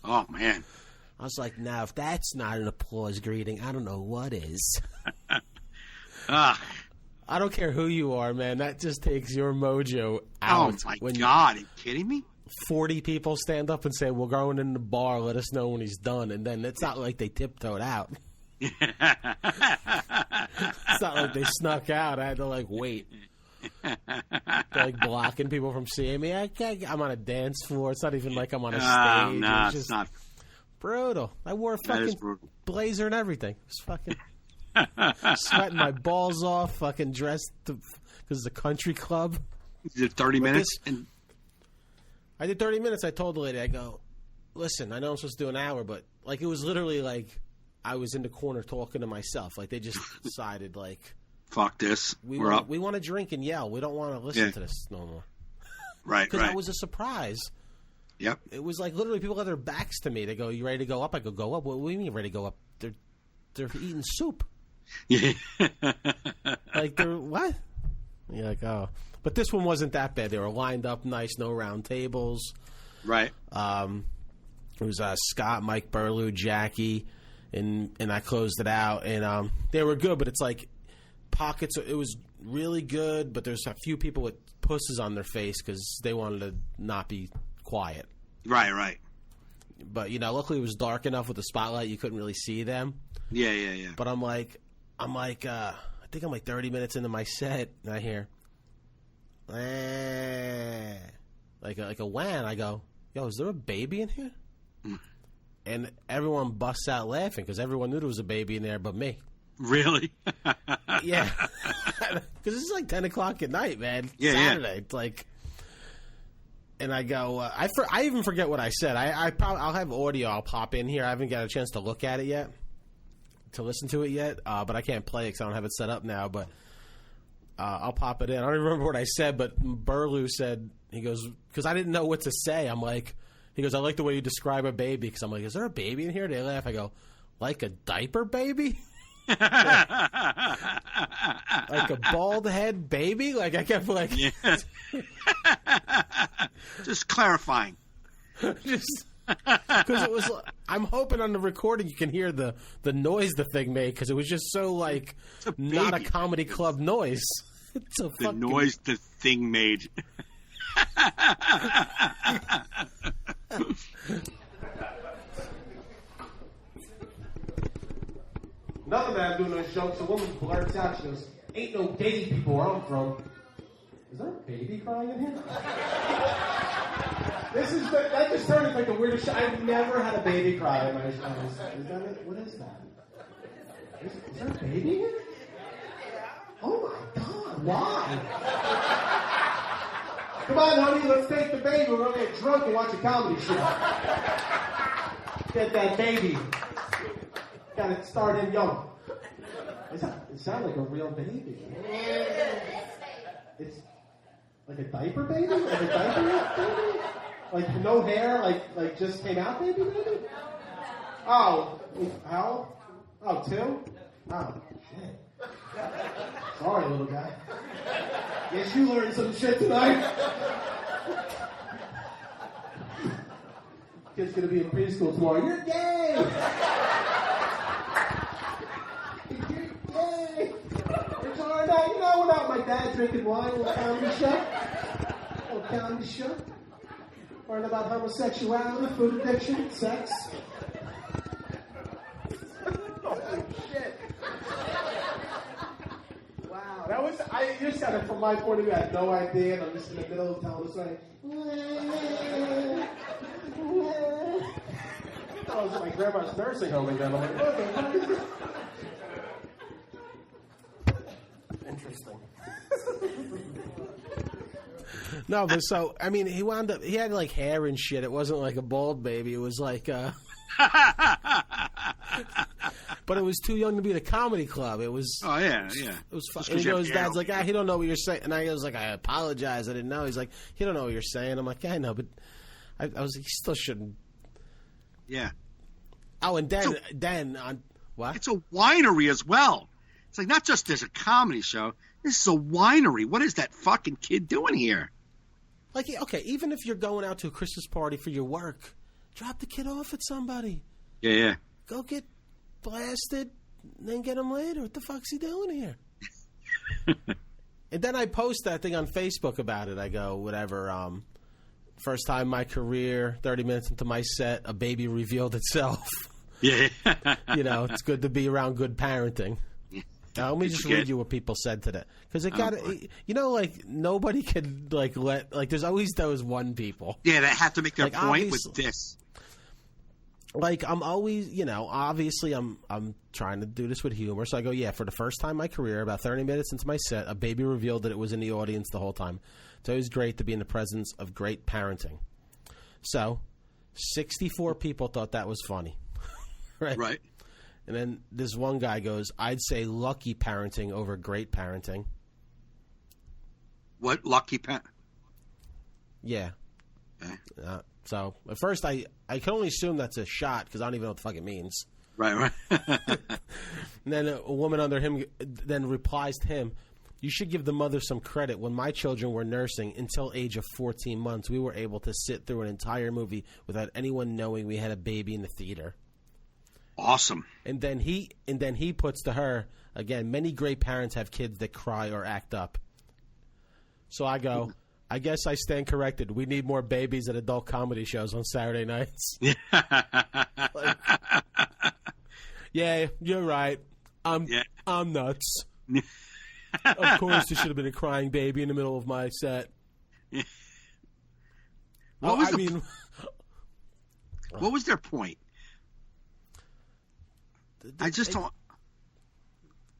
Oh, man. I was like, now, if that's not an applause greeting, I don't know what is. I don't care who you are, man. That just takes your mojo out. Oh, my God. Are you kidding me? 40 people stand up and say, we're going in the bar. Let us know when he's done. And then it's not like they tiptoed out. It's not like they snuck out. I had to, like, wait. They're, like, blocking people from seeing me. I'm on a dance floor. It's not even like I'm on a stage. No, it's just it's not. Brutal. I wore a fucking blazer and everything. It was fucking sweating my balls off, fucking dressed because it's a country club. You did 30 minutes? I did 30 minutes. I told the lady, I go, listen, I know I'm supposed to do an hour, but, like, it was literally like I was in the corner talking to myself. Like, they just decided, like, fuck this. We're up. We want to drink and yell. We don't want to listen to this no more. Right. Because that was a surprise. Yep. It was like literally people had their backs to me. They go, you ready to go up? I go up. What do you mean ready to go up? They're eating soup. Yeah. Like, they're what? You're like, oh. But this one wasn't that bad. They were lined up nice, no round tables. Right. It was Scott, Mike Burlew, Jackie, and I closed it out. And they were good, but it's like pockets. It was really good, but there's a few people with pusses on their face because they wanted to not be quiet. Right. But, you know, luckily it was dark enough with the spotlight you couldn't really see them. Yeah. But I'm like, I think I'm like 30 minutes into my set, and I hear, like a whan. I go, yo, is there a baby in here? And everyone busts out laughing because everyone knew there was a baby in there but me. Really? Yeah. Because it's like 10 o'clock at night, man. Yeah, Saturday. It's like... And I go, I even forget what I said. I'll have audio. I'll pop in here. I haven't got a chance to look at it yet, to listen to it yet. But I can't play it because I don't have it set up now. But I'll pop it in. I don't even remember what I said, but Burlew said, he goes, because I didn't know what to say. I'm like, he goes, I like the way you describe a baby. Because I'm like, is there a baby in here? They laugh. I go, like a diaper baby? Like a bald head baby? Like I kept like... Yeah. Just clarifying. Just because it was... I'm hoping on the recording you can hear the noise the thing made because it was just so like not a comedy club noise. It's a the noise the thing made. Another man doing those jokes, a woman blurts out, she goes, ain't no gay people where I'm from. Is there a baby crying in here? That just turned into like the weirdest shit. I've never had a baby cry in my eyes. Is that it? What is that? Is there a baby here? Oh my God, why? Come on, honey, let's take the baby. We're gonna get drunk and watch a comedy show. Get that baby. Got it started young. It sounds like a real baby. It's like a diaper baby? Like a diaper baby? Like no hair? Like just came out baby? Oh, how? Oh, 2? Oh, shit. Sorry, little guy. Guess you learned some shit tonight. Kid's gonna be in preschool tomorrow. You're gay! It's all right. You know, without my dad drinking wine, a little comedy show. Learn about homosexuality, food addiction, sex. Holy shit. you're just kind of, from my point of view, I have no idea, and I'm just in the middle of telling the story. I was at my grandma's nursing home again. I'm like, oh, interesting. No, but so, I mean, he had like hair and shit. It wasn't like a bald baby. It was like, but it was too young to be in a comedy club. It was. Oh, yeah. It was fun. And he goes, Dad's like, he don't know what you're saying. And I was like, I apologize. I didn't know. He's like, he don't know what you're saying. I'm like, yeah, I know, but I was like, he still shouldn't. Yeah. Oh, and then on what? It's a winery as well. It's like not just there's a comedy show. This is a winery. What is that fucking kid doing here? Like, okay, even if you're going out to a Christmas party for your work, drop the kid off at somebody. Yeah. Go get blasted, and then get him later. What the fuck's he doing here? And then I post that thing on Facebook about it. I go, whatever, first time in my career, 30 minutes into my set, a baby revealed itself. Yeah. You know, it's good to be around good parenting. Now, let me just read you what people said today. Because it got, you know, like, nobody could, like, there's always those one people. Yeah, that have to make their point with this. Like, I'm always, you know, obviously I'm trying to do this with humor. So I go, yeah, for the first time in my career, about 30 minutes into my set, a baby revealed that it was in the audience the whole time. It's always great to be in the presence of great parenting. So, 64 people thought that was funny. Right. And then this one guy goes, I'd say lucky parenting over great parenting. What? Lucky parent? Yeah. Okay. So, at first, I can only assume that's a shot because I don't even know what the fuck it means. Right. And then a woman under him then replies to him, you should give the mother some credit. When my children were nursing until age of 14 months, we were able to sit through an entire movie without anyone knowing we had a baby in the theater. Awesome. And then he puts to her, again, many great parents have kids that cry or act up. So I go, I guess I stand corrected. We need more babies at adult comedy shows on Saturday nights. Yeah, you're right. I'm nuts. Of course, there should have been a crying baby in the middle of my set. What was their point? I just don't.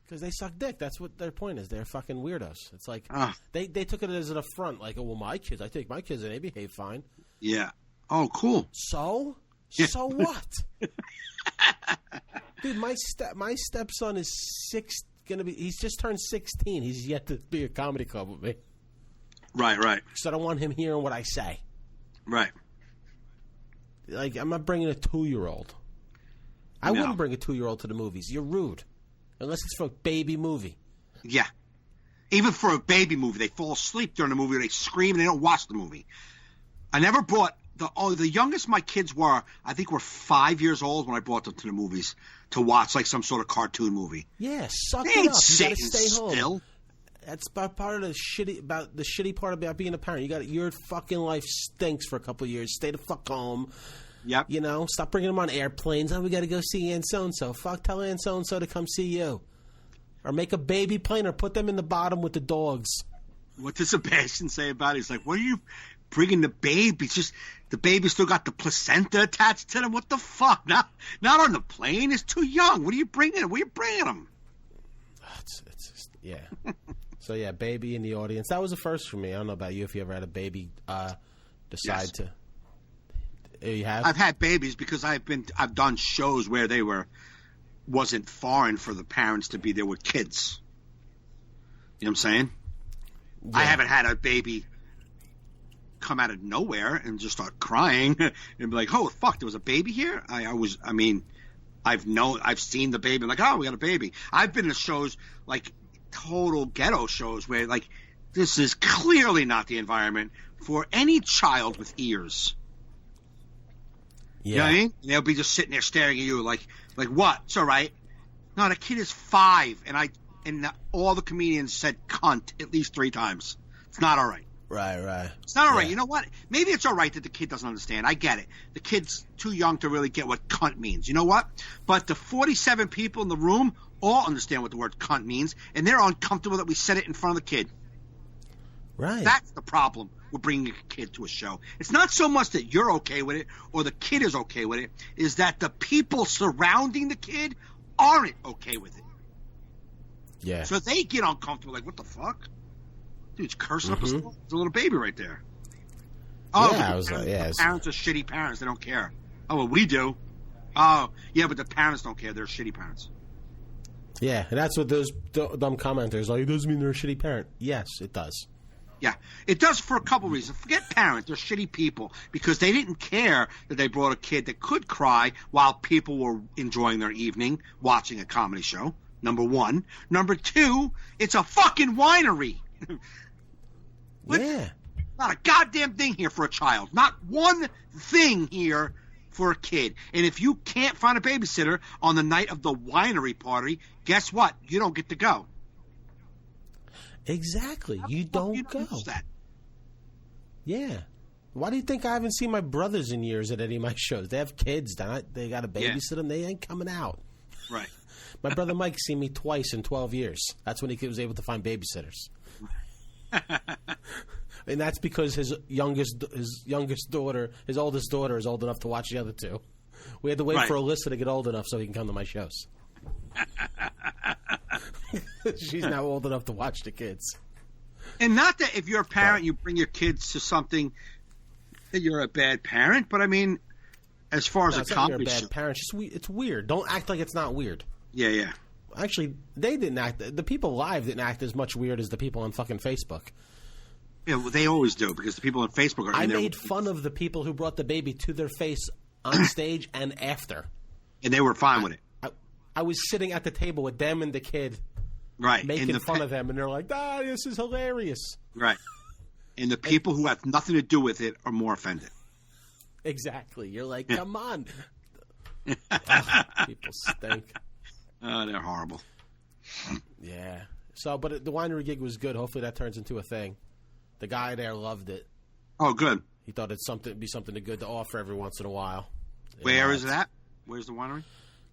Because they suck dick. That's what their point is. They're fucking weirdos. It's like they took it as an affront. Like, oh, well, my kids. I take my kids and they behave fine. Yeah. Oh, cool. So what? Dude, my stepson is he's just turned 16. He's yet to be a comedy club with me. Right. So I don't want him hearing what I say. Right. Like, I'm not bringing a 2-year-old. I wouldn't bring a 2-year-old to the movies. You're rude. Unless it's for a baby movie. Yeah. Even for a baby movie, they fall asleep during the movie, or they scream and they don't watch the movie. I never brought the youngest my kids were, I think, were 5 years old when I brought them to the movies to watch like some sort of cartoon movie. Yeah, suck they it ain't up. You gotta stay still. home. That's part of the shitty part about being a parent. Your fucking life stinks for a couple of years. Stay the fuck home. Yep. You know, stop bringing them on airplanes. Oh, we got to go see Aunt so-and-so. Fuck, tell Aunt so-and-so to come see you. Or make a baby plane or put them in the bottom with the dogs. What does Sebastian say about it? He's like, what are you bringing the baby? It's just the baby still got the placenta attached to them. What the fuck? Not on the plane. It's too young. What are you bringing? Where are you bringing them? It's just, yeah. So, yeah, baby in the audience. That was a first for me. I don't know about you if you ever had a baby decide to. You have? I've had babies because I've done shows where they wasn't foreign for the parents to be there with kids. You know what I'm saying? Yeah. I haven't had a baby come out of nowhere and just start crying and be like, "Oh fuck, there was a baby here." I've seen the baby. I'm like, "Oh, we got a baby." I've been to shows like total ghetto shows where like this is clearly not the environment for any child with ears. Yeah. You know what I mean? And they'll be just sitting there staring at you like what? It's all right. No, the kid is 5, and all the comedians said cunt at least 3 times. It's not all right. Right. It's not all right. Yeah. You know what? Maybe it's all right that the kid doesn't understand. I get it. The kid's too young to really get what cunt means. You know what? But the 47 people in the room all understand what the word cunt means, and they're uncomfortable that we said it in front of the kid. Right. That's the problem with bringing a kid to a show. It's not so much that you're okay with it or the kid is okay with it, is that the people surrounding the kid aren't okay with it. Yeah. So they get uncomfortable, like, what the fuck? Dude's cursing up a little baby right there. Oh, yeah, I was like, yeah. Parents are shitty parents. They don't care. Oh, well, we do. Oh, yeah, but the parents don't care. They're shitty parents. Yeah, and that's what those dumb commenters are like. It doesn't mean they're a shitty parent. Yes, it does. Yeah, it does for a couple reasons. Forget parents. They're shitty people because they didn't care that they brought a kid that could cry while people were enjoying their evening watching a comedy show, number one. Number two, it's a fucking winery. Yeah. Not a goddamn thing here for a child. Not one thing here for a kid. And if you can't find a babysitter on the night of the winery party, guess what? You don't get to go. Exactly. You don't go. That? Yeah. Why do you think I haven't seen my brothers in years at any of my shows? They have kids. They got to babysit them. They ain't coming out. Right. My brother Mike's seen me twice in 12 years. That's when he was able to find babysitters. And that's because his oldest daughter is old enough to watch the other two. We had to wait for Alyssa to get old enough so he can come to my shows. She's now old enough to watch the kids. And not that if you're a parent, you bring your kids to something that you're a bad parent, but I mean, as far as a comedy you're a bad parent. It's weird. Don't act like it's not weird. Yeah. Actually, they didn't act. The people live didn't act as much weird as the people on fucking Facebook. Yeah, well, they always do because the people on Facebook are. I made fun of the people who brought the baby to their face on stage and after, and they were fine with it. I was sitting at the table with them and the kid, right, making fun of them, and they're like, this is hilarious." Right, and the people who have nothing to do with it are more offended. Exactly. You're like, come on. People stink. Oh, they're horrible. Yeah. So, but the winery gig was good. Hopefully that turns into a thing. The guy there loved it. Oh, good. He thought it'd be something good to offer every once in a while. Where is it at? Where's the winery?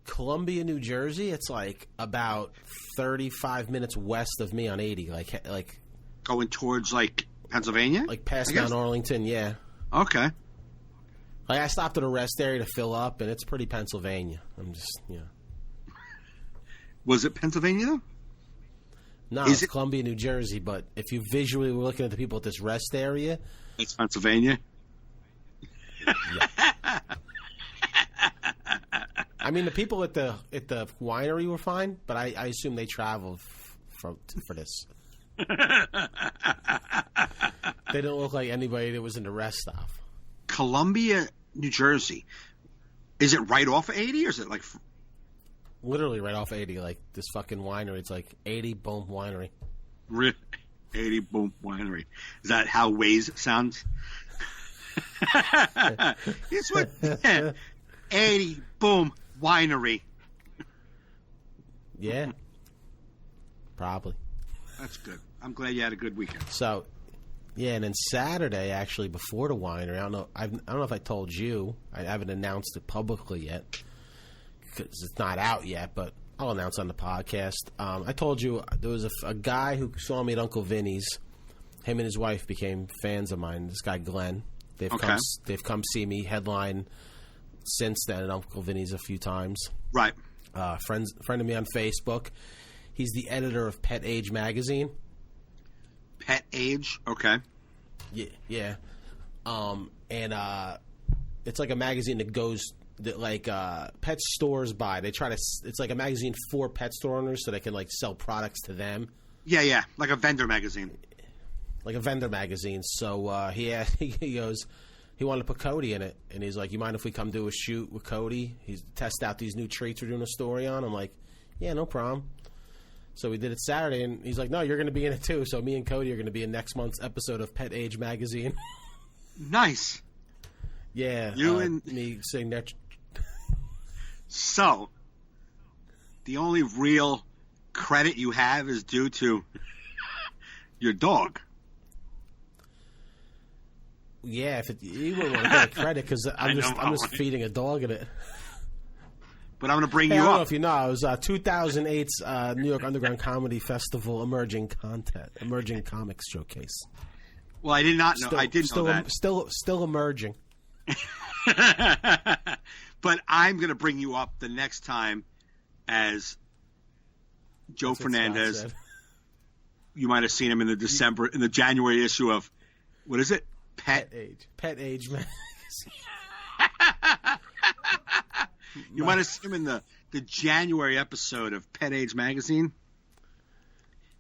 Columbia, New Jersey. It's like about 35 minutes west of me on 80. Like going towards like Pennsylvania? Like past Mount Arlington, yeah. Okay. Like I stopped at a rest area to fill up, and it's pretty Pennsylvania. I'm just, Was it Pennsylvania though? No, it's Columbia, New Jersey. But if you visually were looking at the people at this rest area, it's Pennsylvania. Yeah. I mean, the people at the winery were fine, but I assume they traveled for this. They don't look like anybody that was in the rest stop. Columbia, New Jersey. Is it right off of 80 or is it like... Literally right off 80, like this fucking winery. It's like 80 Boom Winery. 80 Boom Winery. Is that how Waze sounds? It's what 80 Boom Winery. Yeah. Probably. That's good. I'm glad you had a good weekend. So, yeah, and then Saturday, actually, before the winery, I don't know if I told you. I haven't announced it publicly yet because it's not out yet, but I'll announce on the podcast. I told you there was a guy who saw me at Uncle Vinny's. Him and his wife became fans of mine. This guy, Glenn. They've come see me headline since then at Uncle Vinny's a few times. Right. Friend of me on Facebook. He's the editor of Pet Age magazine. Pet Age? Okay. Yeah. And it's like a magazine that pet stores buy. They try to. It's like a magazine for pet store owners so they can like sell products to them. Yeah. Like a vendor magazine. Like a vendor magazine. So he goes, he wanted to put Cody in it, and he's like, "You mind if we come do a shoot with Cody? He's test out these new treats we're doing a story on." I'm like, "Yeah, no problem." So we did it Saturday, and he's like, "No, you're going to be in it too." So me and Cody are going to be in next month's episode of Pet Age magazine. Nice. Yeah, you and me sitting there. So, the only real credit you have is due to your dog. Yeah, you wouldn't want to get credit because I'm just feeding a dog in it. But I'm going to bring you I don't up. know if you know, it was 2008's New York Underground Comedy Festival Emerging Comics Showcase. Well, I did not know. I didn't know that. Still emerging. But I'm going to bring you up the next time as Joe Fernandez. You might have seen him in the January issue of, what is it? Pet Age magazine. You might have seen him in the January episode of Pet Age magazine.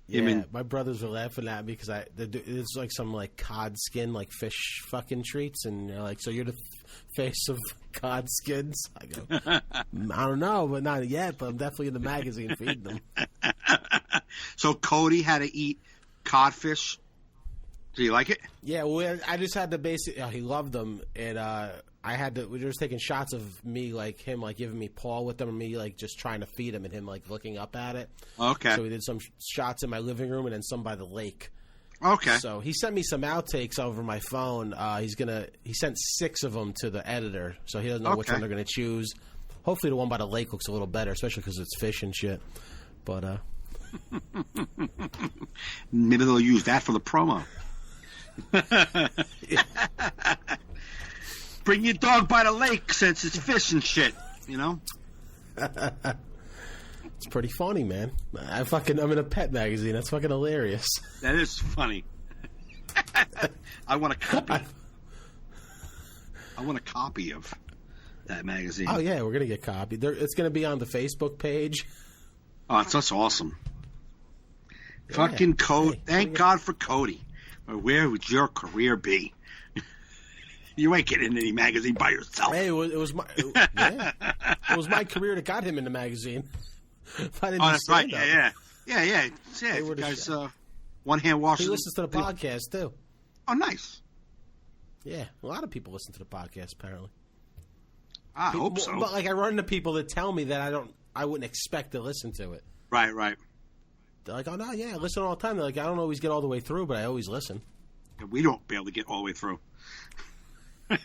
Yeah, my brothers were laughing at me because it's like some like cod skin, like fish fucking treats, and they're like, "So you're the face of cod skins?" I go, "I don't know, but not yet. But I'm definitely in the magazine feeding them." So Cody had to eat codfish. Do you like it? Yeah, well, I just had to he loved them, and we were just taking shots of me, like him, like giving me paw with them, and me like just trying to feed him, and him like looking up at it. Okay. So we did some shots in my living room, and then some by the lake. Okay. So he sent me some outtakes over my phone. He sent 6 of them to the editor, so he doesn't know which one they're gonna choose. Hopefully, the one by the lake looks a little better, especially because it's fish and shit. But maybe they'll use that for the promo. Bring your dog by the lake since it's fish and shit, you know? It's pretty funny, man. I'm in a pet magazine. That's fucking hilarious. That is funny. I want a copy. I want a copy of that magazine. Oh yeah, we're gonna get copied. It's gonna be on the Facebook page. Oh, that's awesome. Yeah. Fucking Cody. Thank God for Cody. Where would your career be? You ain't getting in any magazine by yourself. Hey, it was my career that got him in the magazine. That's right. Yeah. The guy's one hand washes. He listens to the podcast too. Oh, nice. Yeah, a lot of people listen to the podcast. Apparently, I hope so. But like, I run into people that tell me that I wouldn't expect to listen to it. Right. They're like, oh no, yeah, I listen all the time. They're like, I don't always get all the way through, but I always listen. We don't be able to get all the way through. But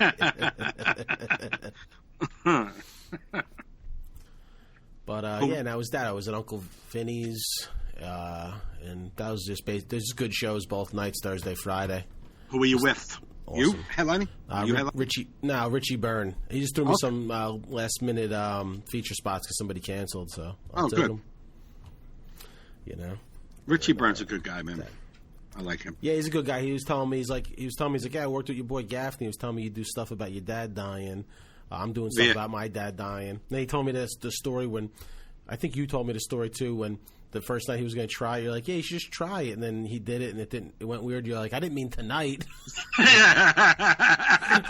yeah, and that was that. I was at Uncle Vinny's, and that was just there's good shows both nights, Thursday, Friday. Who were you with? Awesome. You headlining? Richie Byrne. He just threw me some last minute feature spots because somebody canceled. So I'll take good. Him. You know, Richie Byrne's a good guy, man. I like him. Yeah, he's a good guy. He was telling me, he's like, yeah, I worked with your boy Gaffney. He was telling me you do stuff about your dad dying. I'm doing stuff about my dad dying. Then he told me the story when, I think you told me the story too, when the first night he was going to try, you're like, yeah, you should just try it. And then he did it, and it went weird. You're like, I didn't mean tonight. I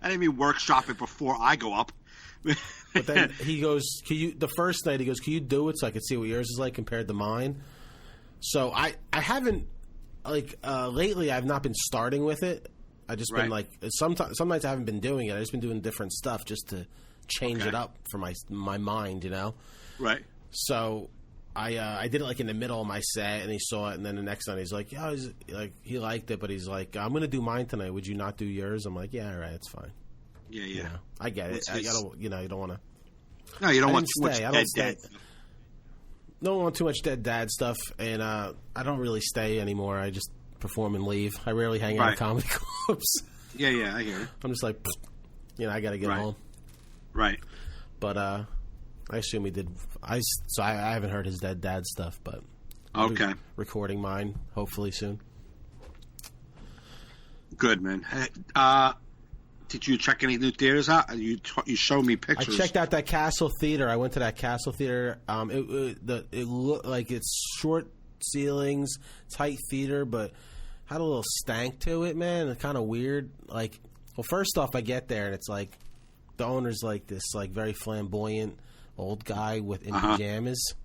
didn't mean workshop it before I go up. But then he goes, the first night he goes, can you do it so I can see what yours is like compared to mine? So I haven't, like, lately I've not been starting with it. I've just been like, some nights I haven't been doing it. I've just been doing different stuff just to change it up for my mind, you know? Right. So I did it like in the middle of my set, and he saw it, and then the next night he's like, yeah, he liked it, but he's like, I'm going to do mine tonight. Would you not do yours? I'm like, yeah, all right, it's fine. Yeah. You know, I get it. I gotta, you don't want to. No, you don't want too much dead dad. Don't want too much dead dad stuff, and I don't really stay anymore. I just perform and leave. I rarely hang out at comedy clubs. Yeah, I hear it. I'm just like, I got to get home. Right. But I assume he did. I haven't heard his dead dad stuff, but I'll be recording mine hopefully soon. Good, man. Did you check any new theaters out? You showed me pictures. I checked out that Castle Theater. I went to that Castle Theater. It looked like it's short ceilings, tight theater, but had a little stank to it, man. It's kind of weird. Like, well, first off, I get there and it's like the owner's like this, like very flamboyant old guy in pajamas,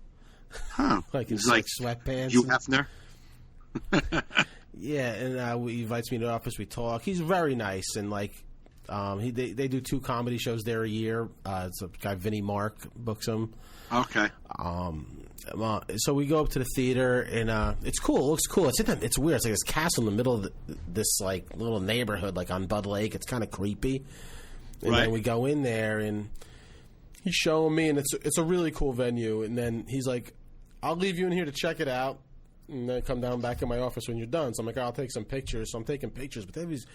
like in like sweatpants. Hugh Hefner. Yeah, and he invites me to the office. We talk. He's very nice, and like. They do 2 comedy shows there a year. It's a guy, Vinny Mark, books them. Okay. So we go up to the theater, and it's cool. It looks cool. It's weird. It's like this castle in the middle of this like little neighborhood, like on Bud Lake. It's kind of creepy. And then we go in there, and he's showing me, and it's a really cool venue. And then he's like, "I'll leave you in here to check it out, and then come down back in my office when you're done." So I'm like, "I'll take some pictures." So I'm taking pictures, but they have these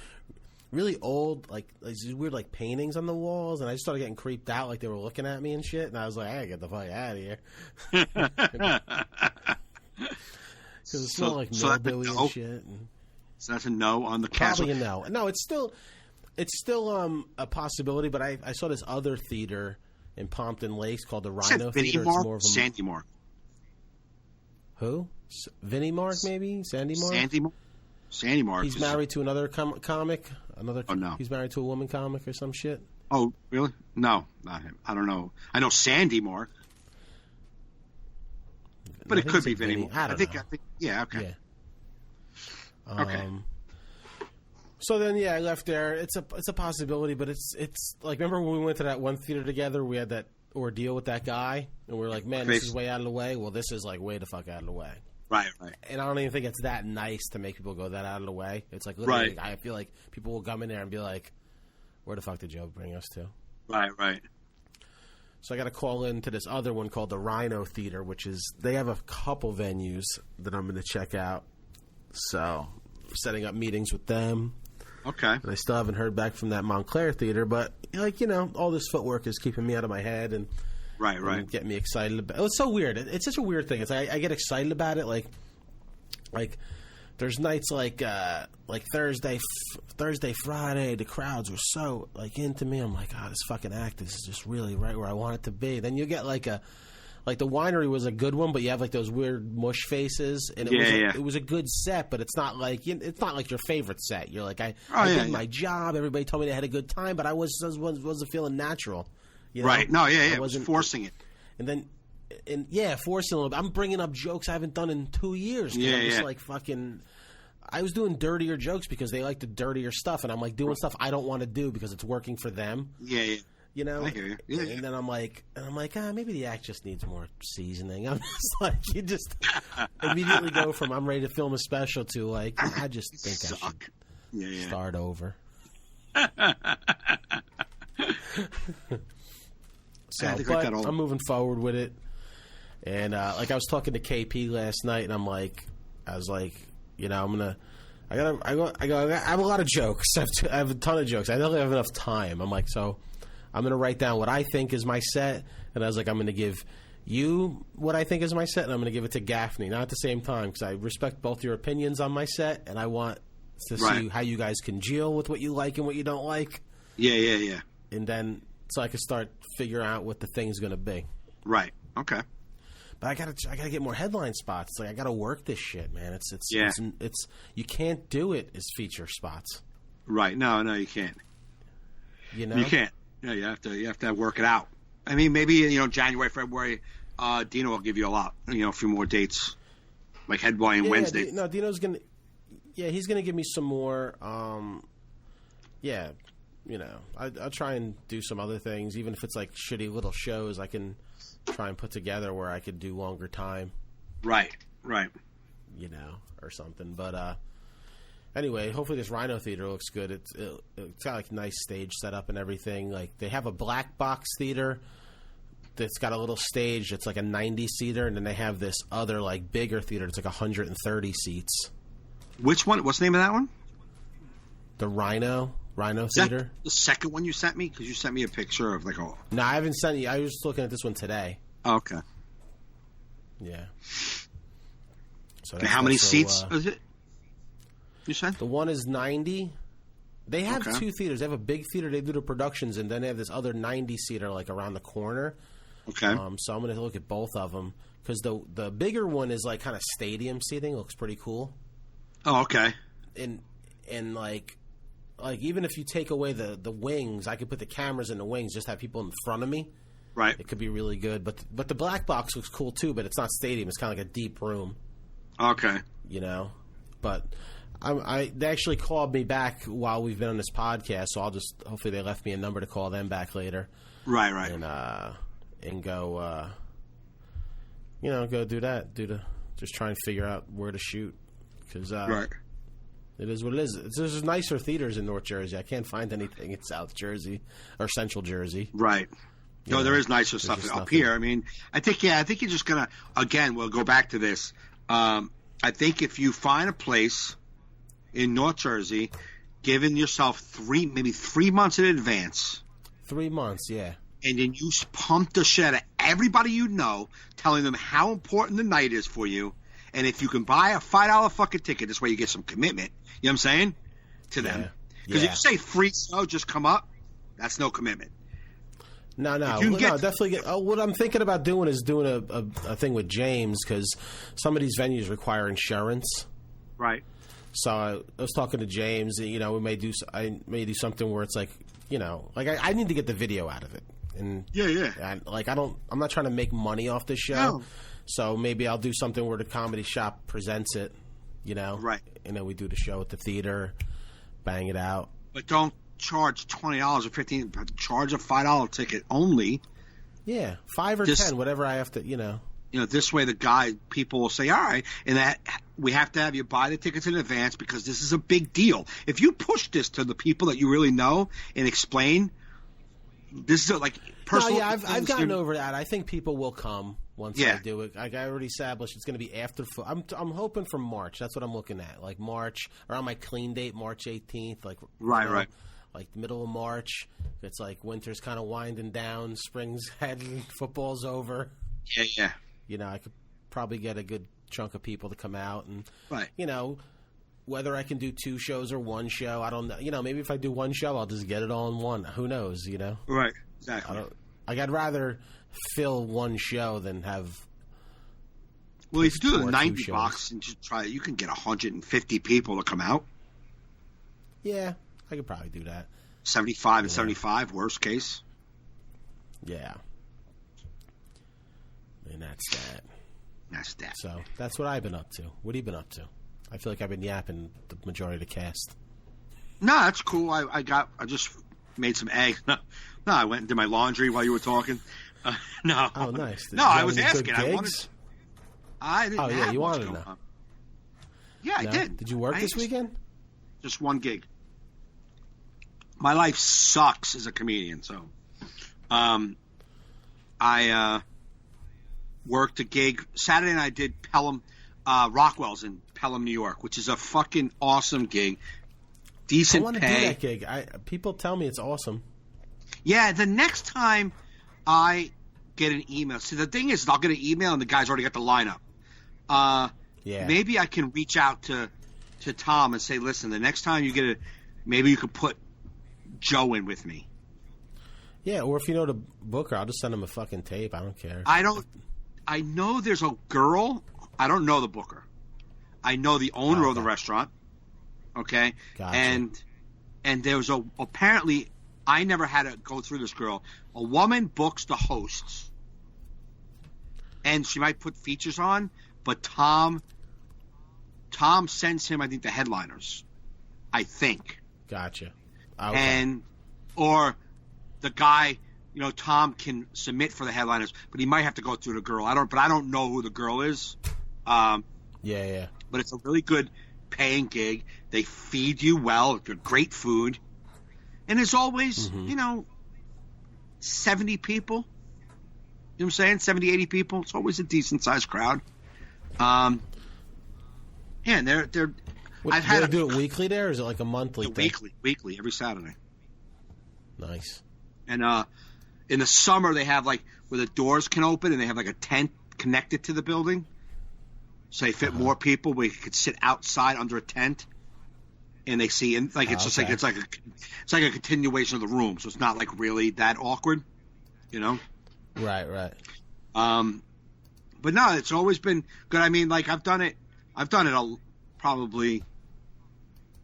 really old, like these weird like paintings on the walls, and I just started getting creeped out, like they were looking at me and shit. And I was like, "I gotta get the fuck out of here," because it smelled like mildewy and shit. And so that's a no on the castle. Probably a no. No, it's still a possibility. But I saw this other theater in Pompton Lakes called the Rhino Theater. It's more of a Sandy Mark. Who? Vinnie Mark, maybe? Sandy Mark? Sandy Mark. He's married to another comic. Oh, no. He's married to a woman comic or some shit. Oh, really? No, not him. I don't know. I know Sandy Mark. But it could be Vinnie Mark. I think, yeah, okay. Yeah. Okay. So then, I left there. It's a possibility, but it's like, remember when we went to that one theater together? We had that ordeal with that guy, and we were like, man, this is way out of the way. Well, this is like way the fuck out of the way. Right. And I don't even think it's that nice to make people go that out of the way. It's like, literally, I feel like people will come in there and be like, where the fuck did Joe bring us to? Right. So I got to call into this other one called the Rhino Theater, they have a couple venues that I'm going to check out. So setting up meetings with them. Okay. And I still haven't heard back from that Montclair Theater, but all this footwork is keeping me out of my head and and getting me excited about. It's so weird. It's such a weird thing. It's I get excited about it. Like there's nights like Thursday, Friday. The crowds were so like into me. I'm like, this fucking act is just really right where I want it to be. Then you get like the winery was a good one, but you have like those weird mush faces, and it was a good set, but it's not like your favorite set. You're like, I did my job. Everybody told me they had a good time, but I wasn't feeling natural. You know? Right? No, I wasn't forcing it. And then, forcing a little bit. I'm bringing up jokes I haven't done in 2 years. I'm just like fucking. I was doing dirtier jokes because they like the dirtier stuff, and I'm like doing stuff I don't want to do because it's working for them. Yeah. You know, I hear you. Yeah. And then I'm like, maybe the act just needs more seasoning. I'm just like, you just immediately go from I'm ready to film a special to like, I just think I should start over. So, but I'm moving forward with it, and like I was talking to KP last night, and I was like, I have a lot of jokes. I have a ton of jokes. I don't have enough time. I'm like, so I'm going to write down what I think is my set, and I was like, I'm going to give you what I think is my set, and I'm going to give it to Gaffney, not at the same time, because I respect both your opinions on my set, and I want to see how you guys can deal with what you like and what you don't like. Yeah. And then so I can start figuring out what the thing's going to be. Right. Okay. But I gotta get more headline spots. It's like I gotta work this shit, man. It's you can't do it as feature spots. Right. No, you can't. You know? You can't. Yeah, you have to work it out. I mean, maybe January, February, Dino will give you a lot. A few more dates, like headline Wednesday. Dino's gonna. Yeah, he's gonna give me some more. I'll try and do some other things, even if it's like shitty little shows. I can try and put together where I could do longer time. Right. Or something. But anyway, hopefully this Rhino Theater looks good. It's got like nice stage setup and everything. Like they have a black box theater that's got a little stage that's like a 90-seater, and then they have this other like bigger theater that's like 130 seats. Which one? What's the name of that one? The Rhino Is Theater. That the second one you sent me? Because you sent me a picture of like a... No, I haven't sent you. I was just looking at this one today. Oh, okay. Yeah. So how many seats is it? You said? The one is 90. They have two theaters. They have a big theater. They do the productions, and then they have this other 90-seater like around the corner. Okay. So I'm going to look at both of them because the bigger one is like kind of stadium seating. It looks pretty cool. Oh, okay. And like even if you take away the wings, I could put the cameras in the wings, just have people in front of me. Right. It could be really good. But the black box looks cool too, but it's not stadium. It's kind of like a deep room. Okay. But they actually called me back while we've been on this podcast, so hopefully they left me a number to call them back later. Right. And go go do that. Just try and figure out where to shoot because Right. it is what it is. There's nicer theaters in North Jersey. I can't find anything in South Jersey or Central Jersey. Right. No, there is nicer stuff up nothing. here. I mean, I think you're just gonna. Again, we'll go back to this. I think if you find a place in North Jersey, giving yourself maybe 3 months in advance, 3 months, yeah. and then you pump the shit out of everybody you know, telling them how important the night is for you, and if you can buy a $5 fucking ticket, this way you get some commitment. You know what I'm saying? To them. Because if you say free show, just come up, that's no commitment. No, definitely. What I'm thinking about doing is doing a thing with James because some of these venues require insurance. Right. So I was talking to James. We may do something where it's like, I need to get the video out of it. And I'm not trying to make money off this show. No. So maybe I'll do something where the comedy shop presents it. Right. And then we do the show at the theater, bang it out. But don't charge $20 or $15. Charge a $5 ticket only. Yeah, 5 or 10, whatever I have to. This way people will say, all right, and that we have to have you buy the tickets in advance because this is a big deal. If you push this to the people that you really know and explain, this is personal. No, yeah, I've gotten over that. I think people will come once I do it. I already established it's going to be after. I'm hoping for March. That's what I'm looking at. Like March, around my clean date, March 18th. Right. Like the middle of March. It's like winter's kind of winding down. Spring's heading. Football's over. Yeah. I could probably get a good chunk of people to come out and, right. Whether I can do 2 shows or 1 show, I don't know. Maybe if I do 1 show, I'll just get it all in one. Who knows, Right, exactly. I'd rather fill 1 show than have. Well, if you do the 90 box and just try, you can get 150 people to come out. Yeah, I could probably do that. 75 and 75, worst case. Yeah. And that's that. That's that. So that's what I've been up to. What have you been up to? I feel like I've been yapping the majority of the cast. No, that's cool. I just made some eggs. No, I went and did my laundry while you were talking. No. Oh, nice. No, I was asking. I didn't. Oh, yeah, you wanted to know. Yeah, I did. Did you work this weekend? Just 1 gig. My life sucks as a comedian, so I worked a gig Saturday night. I did Pelham Rockwell's in Pelham, New York, which is a fucking awesome gig. Decent I want to pay. do that gig. People tell me it's awesome. Yeah, the next time I get an email. See, the thing is, I'll get an email and the guy's already got the lineup. Maybe I can reach out to Tom and say, listen, the next time you get maybe you could put Joe in with me. Yeah, or if you know the booker, I'll just send him a fucking tape. I don't care. I know there's a girl. I don't know the booker. I know the owner of the restaurant. Okay. Gotcha. And there's apparently I never had to go through this girl. A woman books the hosts. And she might put features on, but Tom sends him, I think, the headliners. I think. Gotcha. Okay. Or the guy, Tom can submit for the headliners, but he might have to go through the girl. I don't know who the girl is. Yeah. But it's a really good paying gig. They feed you well. They're great food. And there's always, 70 people. You know what I'm saying? 70, 80 people. It's always a decent sized crowd. And they're I've had to do it weekly there, or is it like a monthly thing? Weekly, every Saturday. Nice. And in the summer, they have where the doors can open, and they have a tent connected to the building, so they fit more people. We could sit outside under a tent, and they see, and it's like a continuation of the room, so it's not really that awkward, Right. But no, it's always been good. I mean, I've done it probably,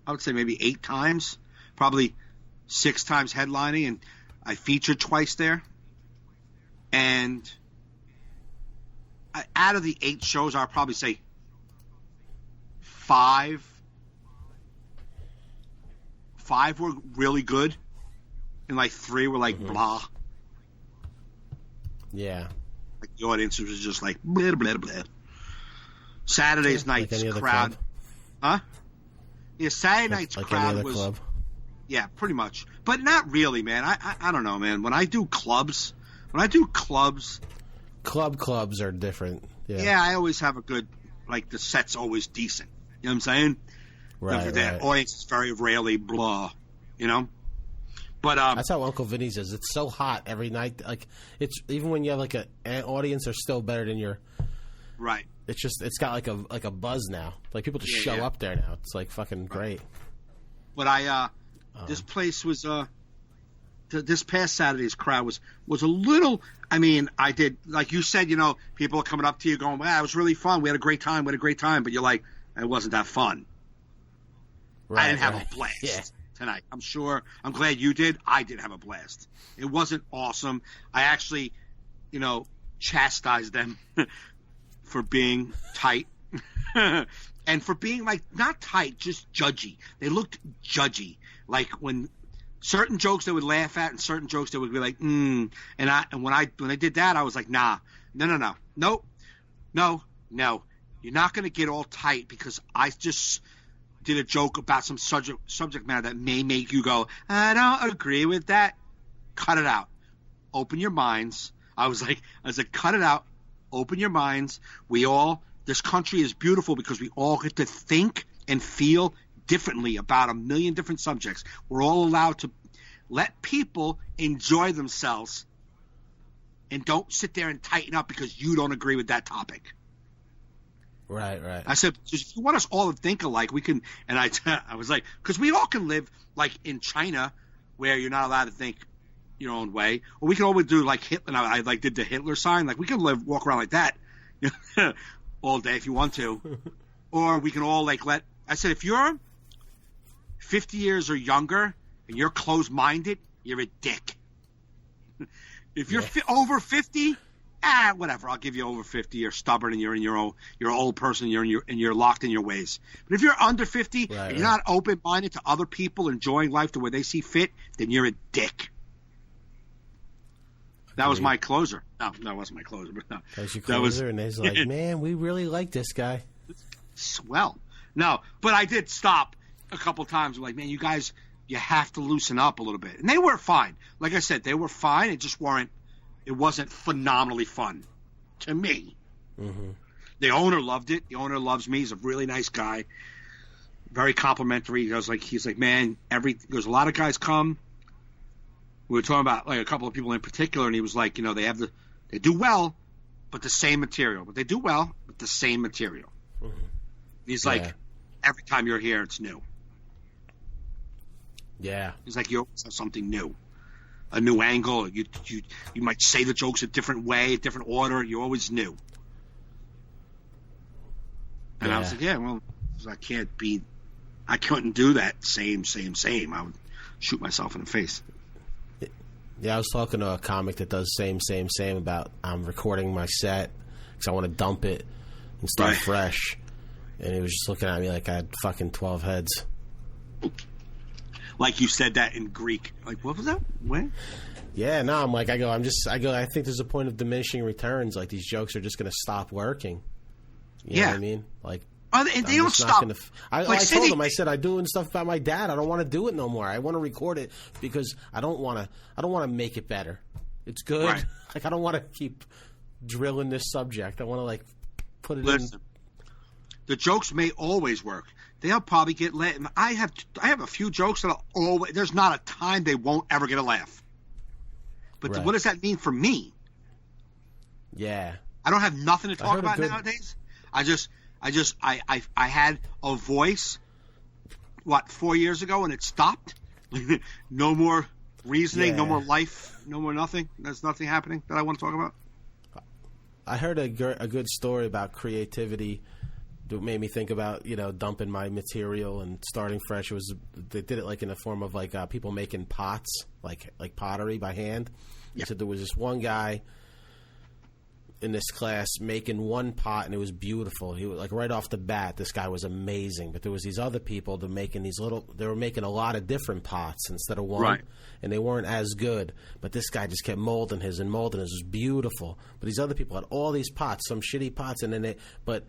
I would say maybe 8 times, probably 6 times headlining, and I featured twice there. And out of the 8 shows, I'll probably say 5 were really good, and 3 were blah. Yeah. like the audience was just like blah blah blah. Saturday's night's crowd, club. huh? Yeah, Saturday night's like crowd any other was, club. yeah, pretty much, but not really, man. I don't know, man. When I do clubs, clubs are different. Yeah, I always have a good, like the set's always decent. You know what I'm saying? Right. The audience is very rarely blah, you know. But that's how Uncle Vinny's is. It's so hot every night. Like it's even when you have like an audience, they're still better than your. Right. It's got like a buzz now. Like people just show up there now. It's like fucking great. But this place was this past Saturday's crowd was a little. I mean, I did like you said. You know, people are coming up to you going, "Wow, it was really fun. We had a great time. But you're like, it wasn't that fun. Right, I didn't have a blast tonight. I'm glad you did. I did have a blast. It wasn't awesome. I actually, chastised them for being tight and for being like not tight, just judgy. They looked judgy. Like when certain jokes they would laugh at and certain jokes they would be like, And when I did that, I was like, nah, no. You're not going to get all tight because I just did a joke about some subject matter that may make you go, I don't agree with that. Cut it out. Open your minds. I was like, cut it out. Open your minds. This country is beautiful because we all get to think and feel differently about a million different subjects. We're all allowed to let people enjoy themselves and don't sit there and tighten up because you don't agree with that topic. Right. I said, if you want us all to think alike, we can. And I was like, because we all can live like in China, where you're not allowed to think your own way, or we can always do like Hitler. I like did the Hitler sign, like we can walk around like that all day if you want to, or we can all like let. I said, if you're 50 years or younger and you're closed-minded, you're a dick. If you're over 50. Whatever. I'll give you over 50. You're stubborn and you're an old person. You're locked in your ways. But if you're under 50 and you're not open-minded to other people enjoying life the way they see fit, then you're a dick. That was my closer. No, that wasn't my closer. But no, that was your closer, and he's like, man, we really like this guy. Swell. No, but I did stop a couple times. I'm like, man, you guys, you have to loosen up a little bit. And they were fine. Like I said, they were fine. It wasn't phenomenally fun to me. Mm-hmm. The owner loved it. The owner loves me. He's a really nice guy. Very complimentary. He's like, man, there's a lot of guys come. We were talking about like a couple of people in particular, and he was like, they do well, but the same material. But they do well, but the same material. Mm-hmm. He's like, every time you're here, it's new. Yeah. He's like, you always have something new. A new angle. You might say the jokes a different way, a different order. You're always new. And I was like, I couldn't do that same. I would shoot myself in the face. Yeah, I was talking to a comic that does same about I'm recording my set because I want to dump it and start fresh. And he was just looking at me like I had fucking 12 heads. Like you said that in Greek. Like, what was that? When? Yeah, no, I'm like, I think there's a point of diminishing returns. Like, these jokes are just going to stop working. You know what I mean? Like, they don't stop. I told him, I said, I doing stuff about my dad. I don't want to do it no more. I want to record it because I don't want to make it better. It's good. Right. Like, I don't want to keep drilling this subject. I want to, like, put it in. The jokes may always work. They'll probably get let. I have a few jokes that'll always. There's not a time they won't ever get a laugh. But what does that mean for me? Yeah, I don't have nothing to talk about nowadays. I had a voice. 4 years ago, and it stopped. No more reasoning, no more life, no more nothing. There's nothing happening that I want to talk about. I heard a good story about creativity. It made me think about dumping my material and starting fresh. They did it like in the form of like people making pots, like pottery by hand. He said there was this one guy. in this class making one pot, and it was beautiful. He was like right off the bat, this guy was amazing. But there was these other people that they were making a lot of different pots instead of one, Right. and they weren't as good. But this guy just kept molding his and molding his. It was beautiful. But these other people had all these pots, some shitty pots, and then but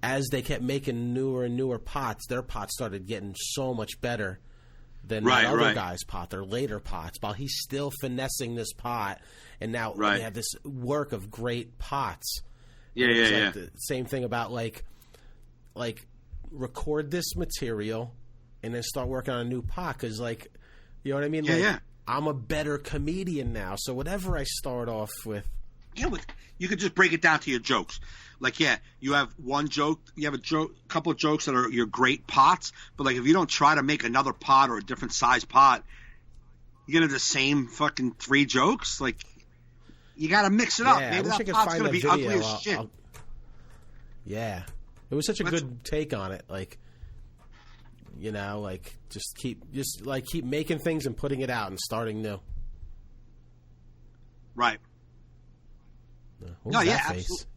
as they kept making newer and newer pots, their pots started getting so much better than the other guy's pot, their later pots, while he's still finessing this pot. And now they have this work of great pots. Yeah. The same thing about like record this material and then start working on a new pot, because like, you know what I mean? I'm a better comedian now, so whatever I start off with. Yeah, you could just break it down to your jokes. Like, you have one joke, you have a couple of jokes that are your great pots, but like if you don't try to make another pot or a different size pot, you're gonna have the same fucking 3 jokes. Like, you got to mix it up. Maybe that pot's going to be ugly as shit. Yeah. It was such a good take on it. Like, you know, like just keep making things and putting it out and starting new. Right. What was that face? Absolutely.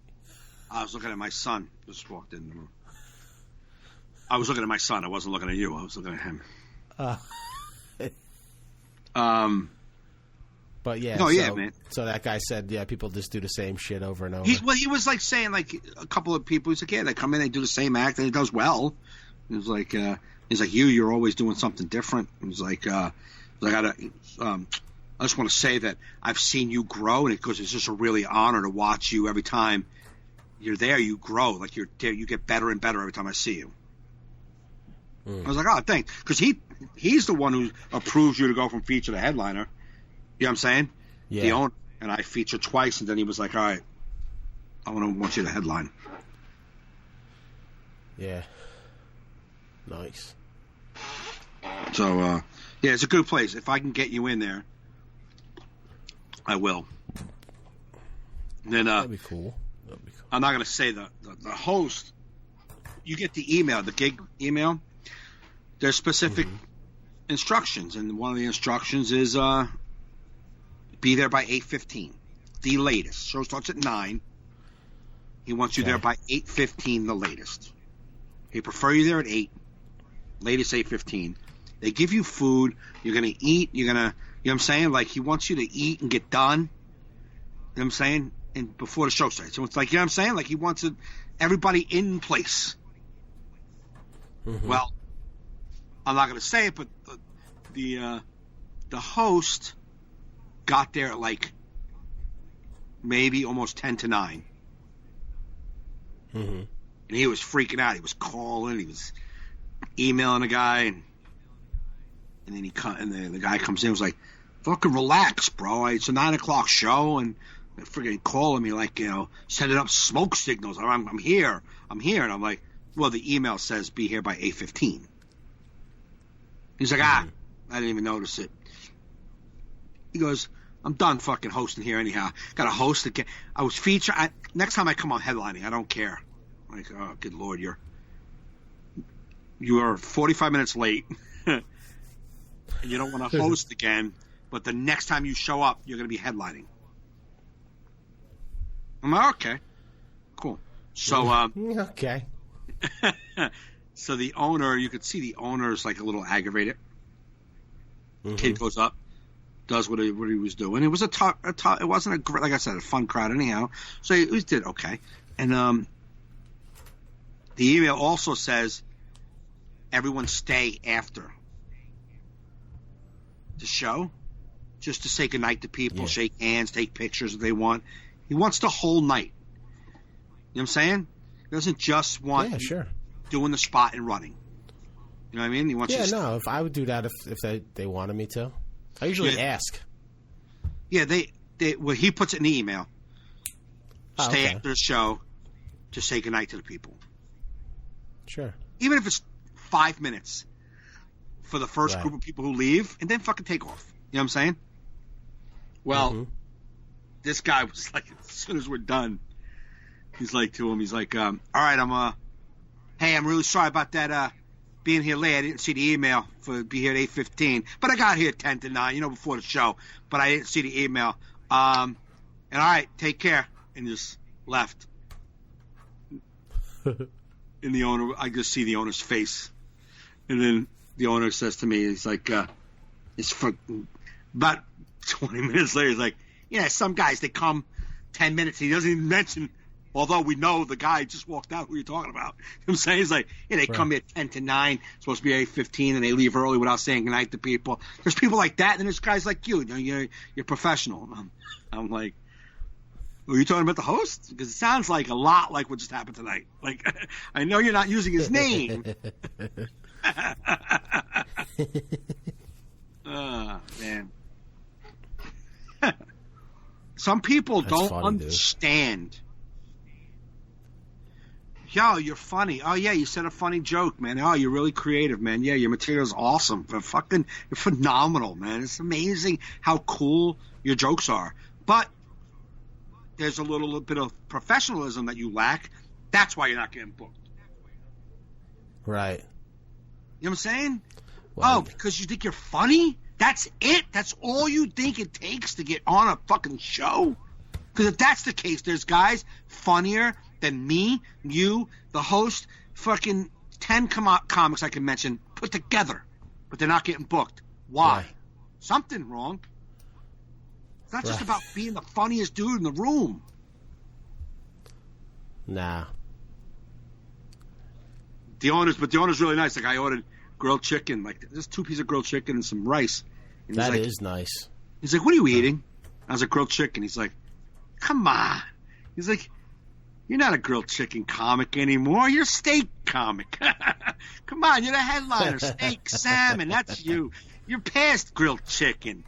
I was looking at my son. Just walked in the room. I was looking at my son. I wasn't looking at you. I was looking at him. But yeah, man. So that guy said, people just do the same shit over and over. He was like saying, like, a couple of people. He's like, they come in, they do the same act, and it does well. He was like, you're always doing something different. He was like, I just want to say that I've seen you grow, and it's just a really honor to watch you every time you're there. You grow, like you get better and better every time I see you. I was like, oh, thanks, because he's the one who approves you to go from feature to headliner. You know what I'm saying? Yeah. The owner, and I featured twice, and then he was like, all right, I want you to headline. Yeah. Nice. So, it's a good place. If I can get you in there, I will. And then, that'd be cool. I'm not going to say the host. You get the email, the gig email. There's specific instructions, and one of the instructions is be there by 8:15, the latest. Show starts at 9. He wants you there by 8:15, the latest. He prefer you there at 8, latest 8:15. They give you food. You're gonna eat. You know what I'm saying? Like, he wants you to eat and get done. You know what I'm saying? And before the show starts, so it's like, you know what I'm saying? Like, he wants everybody in place. Well, I'm not going to say it, but the host got there at like maybe almost 10 to 9. And he was freaking out. He was calling. He was emailing a guy, and then the guy comes in and was like, fucking relax, bro. It's a 9 o'clock show, and they're freaking calling me like, sending up smoke signals. I'm here. And I'm like, well, the email says be here by 8:15. He's like, I didn't even notice it. He goes, I'm done fucking hosting here anyhow. Got to host again. I was featured. Next time I come on headlining, I don't care. I'm like, oh, good Lord, you are 45 minutes late. And you don't want to host again, but the next time you show up, you're going to be headlining. I'm like, okay, cool. So, okay. So the owner, you could see the owner is like a little aggravated. Kid goes up, does what he was doing. It was it wasn't like I said, a fun crowd anyhow. So he did okay. And the email also says everyone stay after the show, just to say goodnight to people, shake hands, take pictures if they want. He wants the whole night. You know what I'm saying? He doesn't just want doing the spot and running. You know what I mean? He wants if I would do that if they wanted me to. I usually ask. Yeah, he puts it in the email. Stay after the show to say goodnight to the people. Sure. Even if it's 5 minutes for the first group of people who leave, and then fucking take off. You know what I'm saying? Well, this guy was like, as soon as we're done, he's like to him, all right, hey, I'm really sorry about that, being here late. I didn't see the email for be here at 8:15, but I got here at 10 to 9, before the show, but I didn't see the email. And all right, take care. And just left. And the owner, I just see the owner's face. And then the owner says to me, he's like, it's for about 20 minutes later, he's like, yeah, some guys, they come 10 minutes. He doesn't even mention, although we know the guy just walked out who you're talking about. You know what I'm saying? He's like, yeah, they come here 10 to 9, supposed to be 8:15, and they leave early without saying goodnight to people. There's people like that, and there's guys like you. You're professional. I'm like, are you talking about the host? Because it sounds like a lot like what just happened tonight. Like, I know you're not using his name. Man. Some people don't understand. Dude. Yo, you're funny. Oh, yeah, you said a funny joke, man. Oh, you're really creative, man. Yeah, your material's awesome. You're phenomenal, man. It's amazing how cool your jokes are. But there's a little bit of professionalism that you lack. That's why you're not getting booked. Right. You know what I'm saying? Well, because you think you're funny? That's it? That's all you think it takes to get on a fucking show? Because if that's the case, there's guys funnier than me, you, the host, fucking 10 comics I can mention put together, but they're not getting booked. Why? Right. Something wrong. It's not just about being the funniest dude in the room. Nah. The owner's really nice. Like, I ordered grilled chicken, like just 2 pieces of grilled chicken and some rice. And that is nice. He's like, what are you eating? I was like, grilled chicken. He's like, come on. He's like, you're not a grilled chicken comic anymore. You're a steak comic. Come on, you're the headliner. Steak, salmon, that's you. You're past grilled chicken.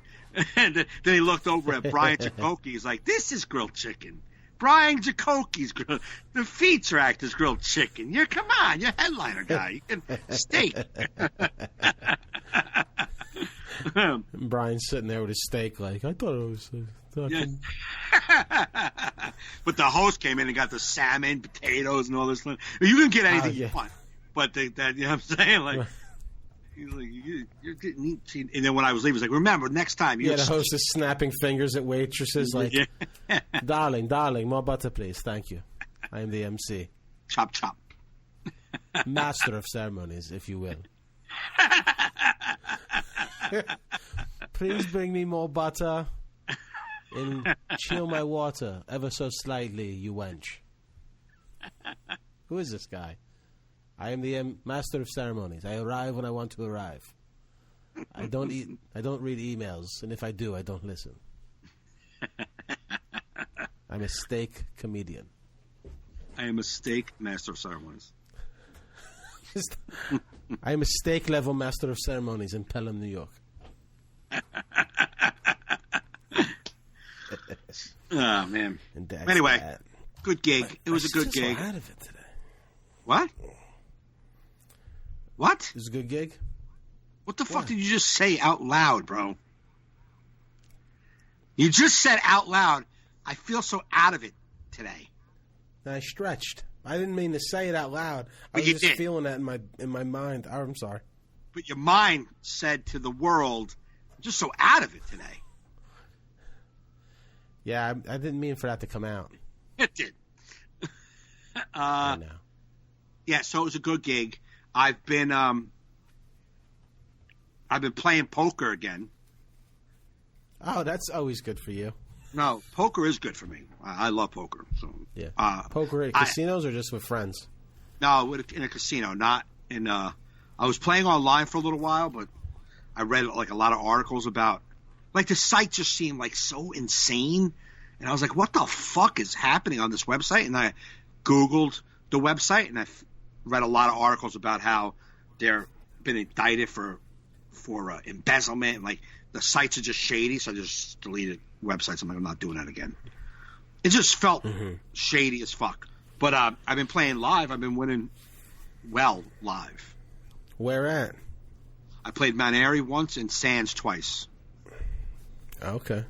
And then he looked over at Brian Jacoki. He's like, this is grilled chicken. Brian Jacoki's grilled. The feature actor's grilled chicken. Come on, you're a headliner guy. You can steak. Brian's sitting there with his steak like, I thought it was fucking... But the host came in and got the salmon, potatoes, and all this. You can get anything you want. But you know what I'm saying? Like, he's like, you're getting... And then when I was leaving, he was like, remember, next time... The host is snapping fingers at waitresses like, darling, more butter, please. Thank you. I am the MC. Chop, chop. Master of ceremonies, if you will. Please bring me more butter and chill my water ever so slightly, you wench. Who is this guy? I am the master of ceremonies. I arrive when I want to arrive. I don't read emails, and if I do, I don't listen. I'm a steak comedian. I am a steak master of ceremonies. I am a steak level master of ceremonies in Pelham, New York. Oh, man. Anyway, good gig. It was a good gig. So out of it today. What? What? It was a good gig? What the fuck did you just say out loud, bro? You just said out loud, I feel so out of it today. I stretched. I didn't mean to say it out loud. I was just feeling that in my mind. Oh, I'm sorry. But your mind said to the world, I'm just so out of it today. Yeah, I didn't mean for that to come out. It did. I know. Yeah, so it was a good gig. I've been playing poker again. Oh, that's always good for you. No, poker is good for me. I love poker. So yeah. Poker at casinos or just with friends? No, in a casino, not in. I was playing online for a little while, but I read like a lot of articles about. Like, the site just seemed like so insane, and I was like, "What the fuck is happening on this website?" And I Googled the website, and I read a lot of articles about how they're been indicted for embezzlement, and like the sites are just shady. So I just deleted websites. I'm like, I'm not doing that again. It just felt shady as fuck. But I've been playing live. I've been winning well live. Where at? I played Mount Airy once and Sands twice. Okay.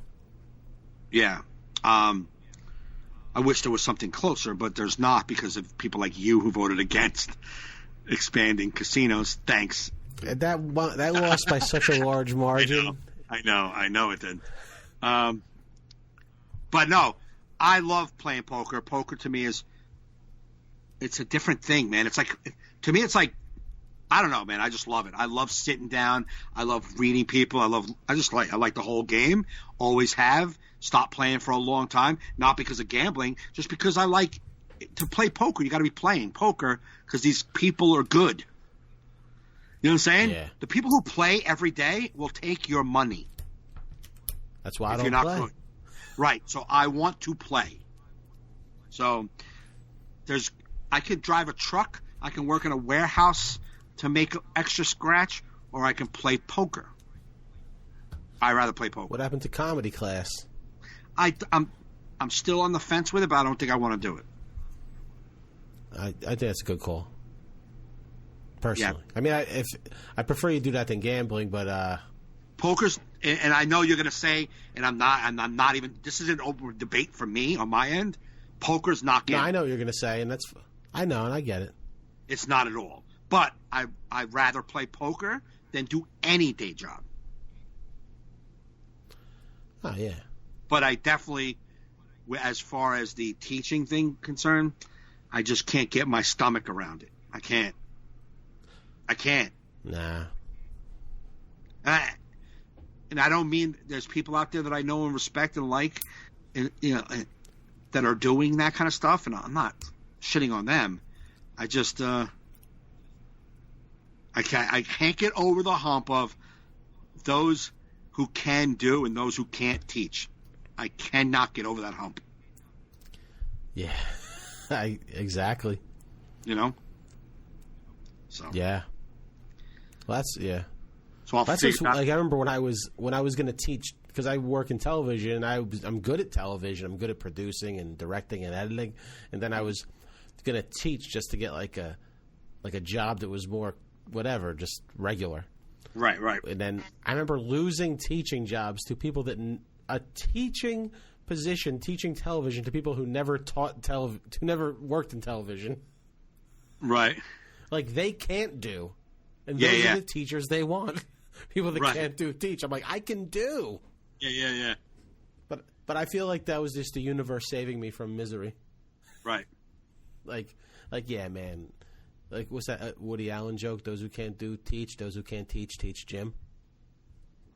Yeah. I wish there was something closer, but there's not because of people like you who voted against expanding casinos. Thanks. That lost by such a large margin. I know it did. But no, I love playing poker. Poker to me it's a different thing, man. It's like, to me, it's like, I don't know, man. I just love it. I love sitting down. I love reading people. I like the whole game. Always have. Stopped playing for a long time. Not because of gambling, just because I like to play poker. You got to be playing poker because these people are good. You know what I'm saying? Yeah. The people who play every day will take your money. That's why I don't you're not play. good. Right. So I want to play. So I could drive a truck. I can work in a warehouse to make extra scratch, or I can play poker. I'd rather play poker. What happened to comedy class? I'm still on the fence with it, but I don't think I want to do it. I think that's a good call. Personally, Yeah. I mean, I prefer you do that than gambling, but Poker's, and I know you're going to say, and I'm not even. This isn't open debate for me on my end. Poker's not no, gambling. I know what you're going to say, and I know, and I get it. It's not at all. But I'd rather play poker than do any day job. Oh yeah. But I definitely, as far as the teaching thing concerned, I just can't get my stomach around it. I can't. Nah. And I don't mean there's people out there that I know and respect and like, and, that are doing that kind of stuff, and I'm not shitting on them. I just I can't get over the hump of those who can do and those who can't teach. I cannot get over that hump. Yeah. Exactly. So Yeah. Well, that's yeah. So I'll That's figure just, it out. like I remember when I was going to teach, because I work in television and I'm good at television. I'm good at producing and directing and editing, and then I was going to teach just to get like a job that was more whatever, just regular. Right. And then I remember losing teaching jobs to people that a teaching position, teaching television, to people who never who never worked in television. Right. Like they can't do, and Yeah, those yeah. are the teachers they want. People that Right. can't teach. I'm like, I can do. Yeah. But I feel like that was just the universe saving me from misery. Right. Like yeah, man. Like what's that Woody Allen joke? Those who can't do teach. Those who can't teach Jim.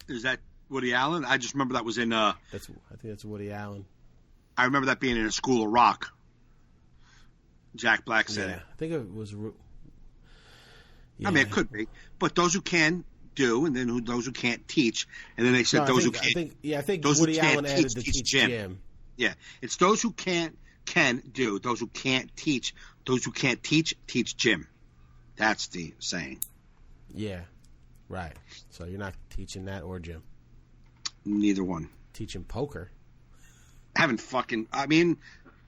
Is that Woody Allen? I just remember that was in. I think that's Woody Allen. I remember that being in a School of Rock. Jack Black said Yeah, it. I think it was. Yeah. I mean, it could be, but those who can do, and then those who can't teach, and then they said No, those I who think can't. Woody who can't Allen added teach, the teach teach Jim. Jim. Yeah, it's those who can do. Those who can't teach. Those who can't teach Jim. That's the saying. Yeah, right. So you're not teaching that or Jim. Neither one. Teaching poker. I mean,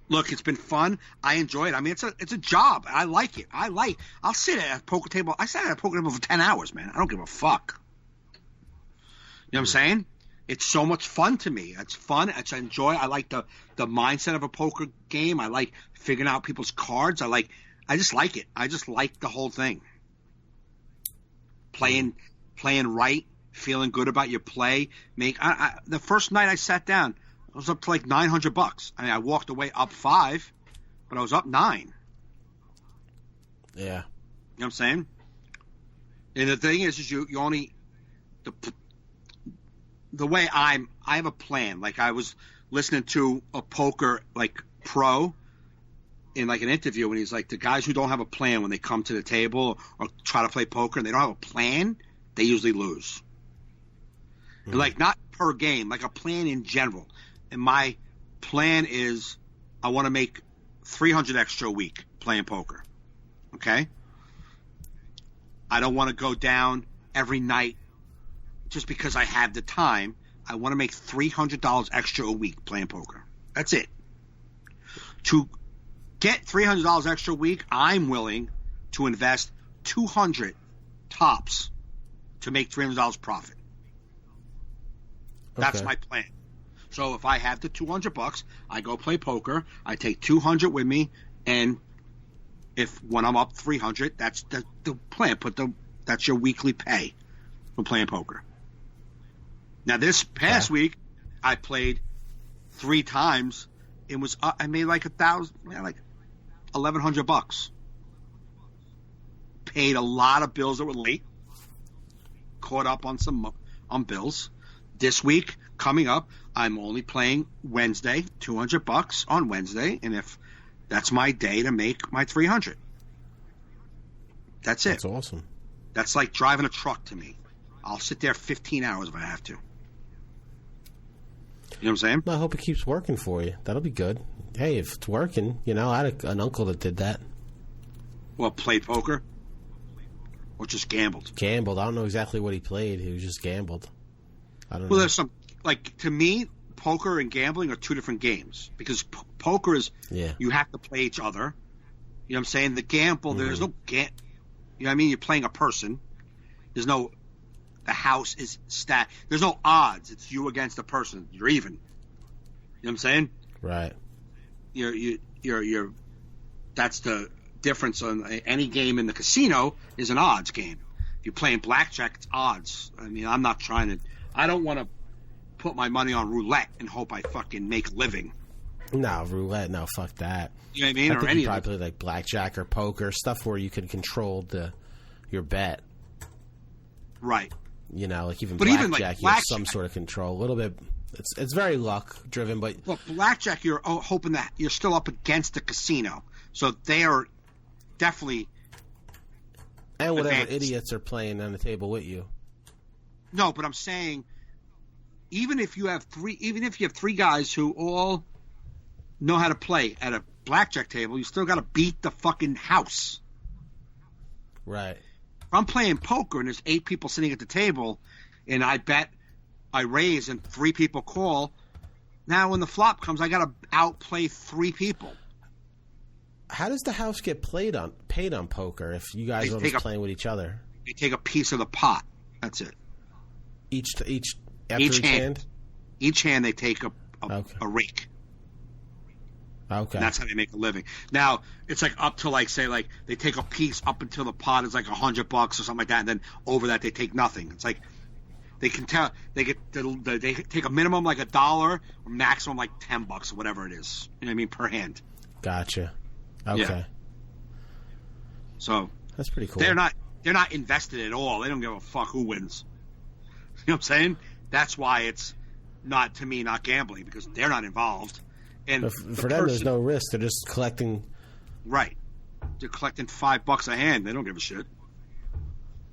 look, it's been fun. I enjoy it. I mean, it's a job. I like it. I'll sit at a poker table. I sat at a poker table for 10 hours, man. I don't give a fuck. You know what I'm saying? It's so much fun to me. It's fun. I enjoy. I like the mindset of a poker game. I like figuring out people's cards. I just like it. I just like the whole thing. Playing right, feeling good about your play. The first night I sat down, I was up to like $900. I mean, I walked away up 5, but I was up 9. Yeah. You know what I'm saying? And the thing is you only the way I have a plan. Like I was listening to a poker like pro in like an interview, and he's like, the guys who don't have a plan when they come to the table or try to play poker and they don't have a plan, they usually lose. And like not per game, like a plan in general. And my plan is I want to make $300 extra a week playing poker. Okay? I don't want to go down every night just because I have the time. I want to make $300 extra a week playing poker. That's it. To get $300 extra a week, I'm willing to invest $200 tops to make $300 profit. That's Okay. my plan. So if I have the $200, I go play poker. I take $200 with me, and when I'm up $300, that's the plan. That's your weekly pay for playing poker. Now this past week, I played 3 times, It was I made like $1,100. Paid a lot of bills that were late. Caught up on some bills. This week coming up, I'm only playing Wednesday, $200 on Wednesday, and if that's my day to make my 300. That's it. That's awesome. That's like driving a truck to me. I'll sit there 15 hours if I have to. You know what I'm saying? I hope it keeps working for you. That'll be good. Hey, if it's working, I had an uncle that did that. Well, played poker? Or just gambled? Gambled. I don't know exactly what he played. He was just gambled. I don't know. Well, there's some, to me, poker and gambling are two different games. Because poker is, you have to play each other. You know what I'm saying? The gamble, there's no you know what I mean? You're playing a person. There's no, the house is there's no odds. It's you against a person. You're even. You know what I'm saying? Right. You're that's the difference on any game in the casino is an odds game. If you're playing blackjack, it's odds. I mean, I don't want to put my money on roulette and hope I fucking make a living. No, roulette, no, fuck that. You know what I mean? I think you probably play like blackjack or poker, stuff where you can control your bet. Right. Like even but blackjack, even like you have some sort of control. A little bit. It's very luck driven, but well, blackjack, you're hoping that you're still up against the casino, so they are definitely and whatever idiots are playing on the table with you. No, but I'm saying, even if you have three guys who all know how to play at a blackjack table, you still got to beat the fucking house. Right. If I'm playing poker and there's 8 people sitting at the table, and I raise and 3 people call. Now when the flop comes, I got to outplay 3 people. How does the house get paid on poker if you guys are just playing with each other? They take a piece of the pot. That's it. Each hand? Each hand they take a rake. Okay. And that's how they make a living. Now, it's like up to say they take a piece up until the pot is like $100 or something like that, and then over that they take nothing. It's like they can tell they take a minimum like $1 or maximum like $10 or whatever it is. You know what I mean, per hand. Gotcha. Okay. Yeah. So that's pretty cool. They're not invested at all. They don't give a fuck who wins. You know what I'm saying? That's why it's not gambling, because they're not involved. And for them, there's no risk. They're just collecting. Right. They're collecting $5 a hand. They don't give a shit.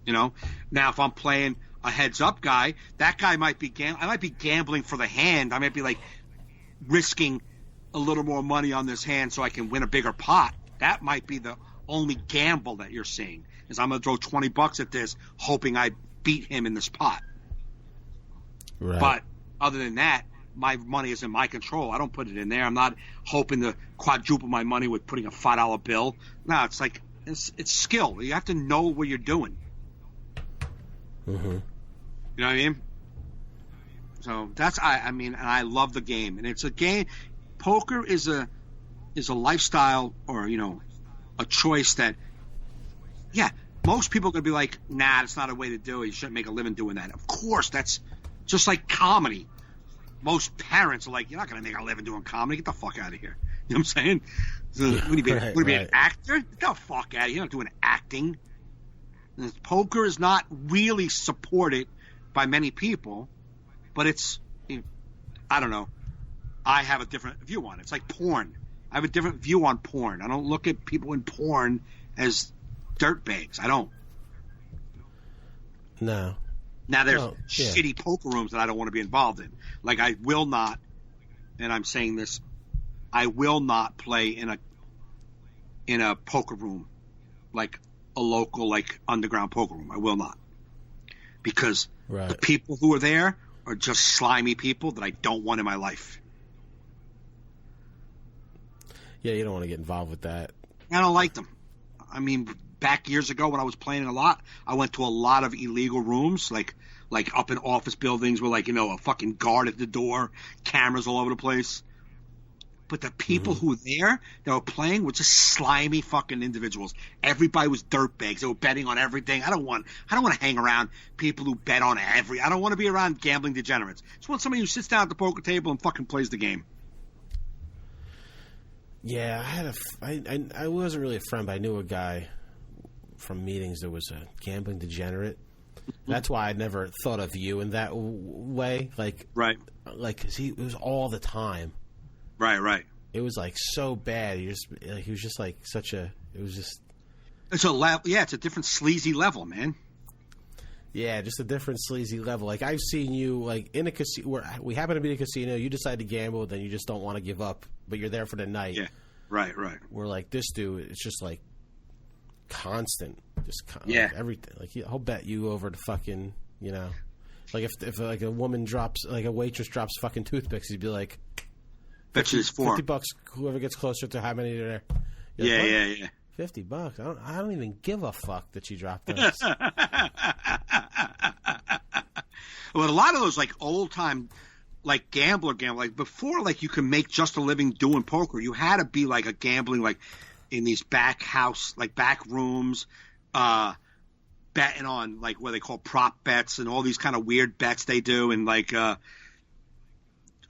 Now if I'm playing a heads-up guy, that guy might be I might be gambling for the hand. I might be risking a little more money on this hand so I can win a bigger pot. That might be the only gamble that you're seeing, is I'm going to throw $20 at this, hoping I beat him in this pot. Right. But other than that, my money is in my control. I don't put it in there. I'm not hoping to quadruple my money with putting a $5 bill. No, it's it's skill. You have to know what you're doing. Mm-hmm. You know what I mean? So that's I mean, and I love the game, and it's a game. Poker is a lifestyle, or a choice that, most people are gonna be like, nah, that's not a way to do it. You shouldn't make a living doing that. Of course, that's just like comedy. Most parents are like, you're not going to make a living doing comedy. Get the fuck out of here. You know what I'm saying? So, would you be an actor? Get the fuck out of here. You're not doing acting. And poker is not really supported by many people, but it's, I don't know. I have a different view on it. It's like porn. I have a different view on porn. I don't look at people in porn as dirtbags. I don't. No. Now, there's shitty poker rooms that I don't want to be involved in. Like, I will not, and I'm saying this, I will not play in a poker room, like a local, underground poker room. I will not. Because the people who are there are just slimy people that I don't want in my life. Yeah, you don't want to get involved with that. I don't like them. I mean, back years ago when I was playing a lot, I went to a lot of illegal rooms, like up in office buildings with a fucking guard at the door, cameras all over the place. But the people who were there that were playing were just slimy fucking individuals. Everybody was dirtbags. They were betting on everything. I don't want to hang around people who bet on I don't want to be around gambling degenerates. I just want somebody who sits down at the poker table and fucking plays the game. Yeah, I wasn't really a friend, but I knew a guy from meetings that was a gambling degenerate. That's why I never thought of you in that way. Right. Cause it was all the time. Right. It was like so bad. He was just like such a. It was just. It's a level. Yeah, it's a different sleazy level, man. Yeah, just a different sleazy level. Like I've seen you like in a casino where we happen to be in a casino. You decide to gamble, then you just don't want to give up, but you're there for the night. Yeah. Right. We're like this dude. It's just like constant, yeah, like everything. Like I'll bet you over to fucking, like if like a woman drops, like a waitress drops fucking toothpicks, he'd be like, bet you it's $50. Whoever gets closer to how many are there. Yeah. $50. I don't even give a fuck that you dropped those. Well, a lot of those like old time, like gambler, like before, like you could make just a living doing poker. You had to be like a gambling, like in these back rooms, betting on like what they call prop bets and all these kind of weird bets they do. And like,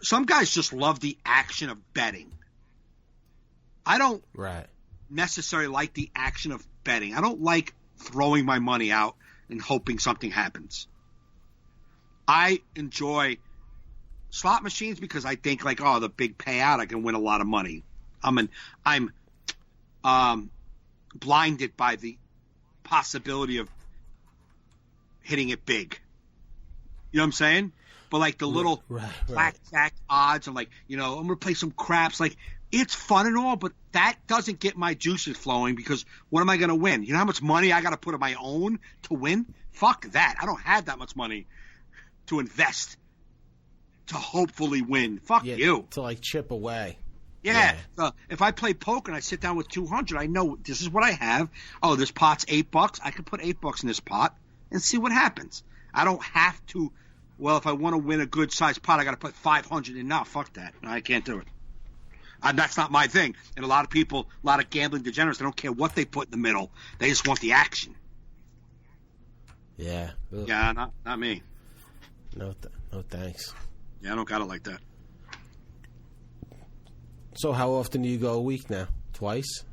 some guys just love the action of betting. I don't necessarily like the action of betting. I don't like throwing my money out and hoping something happens. I enjoy slot machines because I think like, oh, the big payout, I can win a lot of money. I'm blinded by the possibility of hitting it big. You know what I'm saying? But like the little blackjack odds and like, I'm going to play some craps. Like it's fun and all, but that doesn't get my juices flowing because what am I going to win? You know how much money I got to put of my own to win? Fuck that. I don't have that much money to invest to hopefully win. Fuck you. To like chip away. Yeah. If I play poker and I sit down with 200, I know this is what I have. Oh, this pot's $8. I could put $8 in this pot and see what happens. I don't have to. Well, if I want to win a good sized pot, I got to put 500 in now. Fuck that. No, I can't do it. That's not my thing. And a lot of people, a lot of gambling degenerates, they don't care what they put in the middle. They just want the action. Yeah. Ugh. Yeah, not me. No thanks. Yeah, I don't got it like that. So how often do you go a week now? Twice?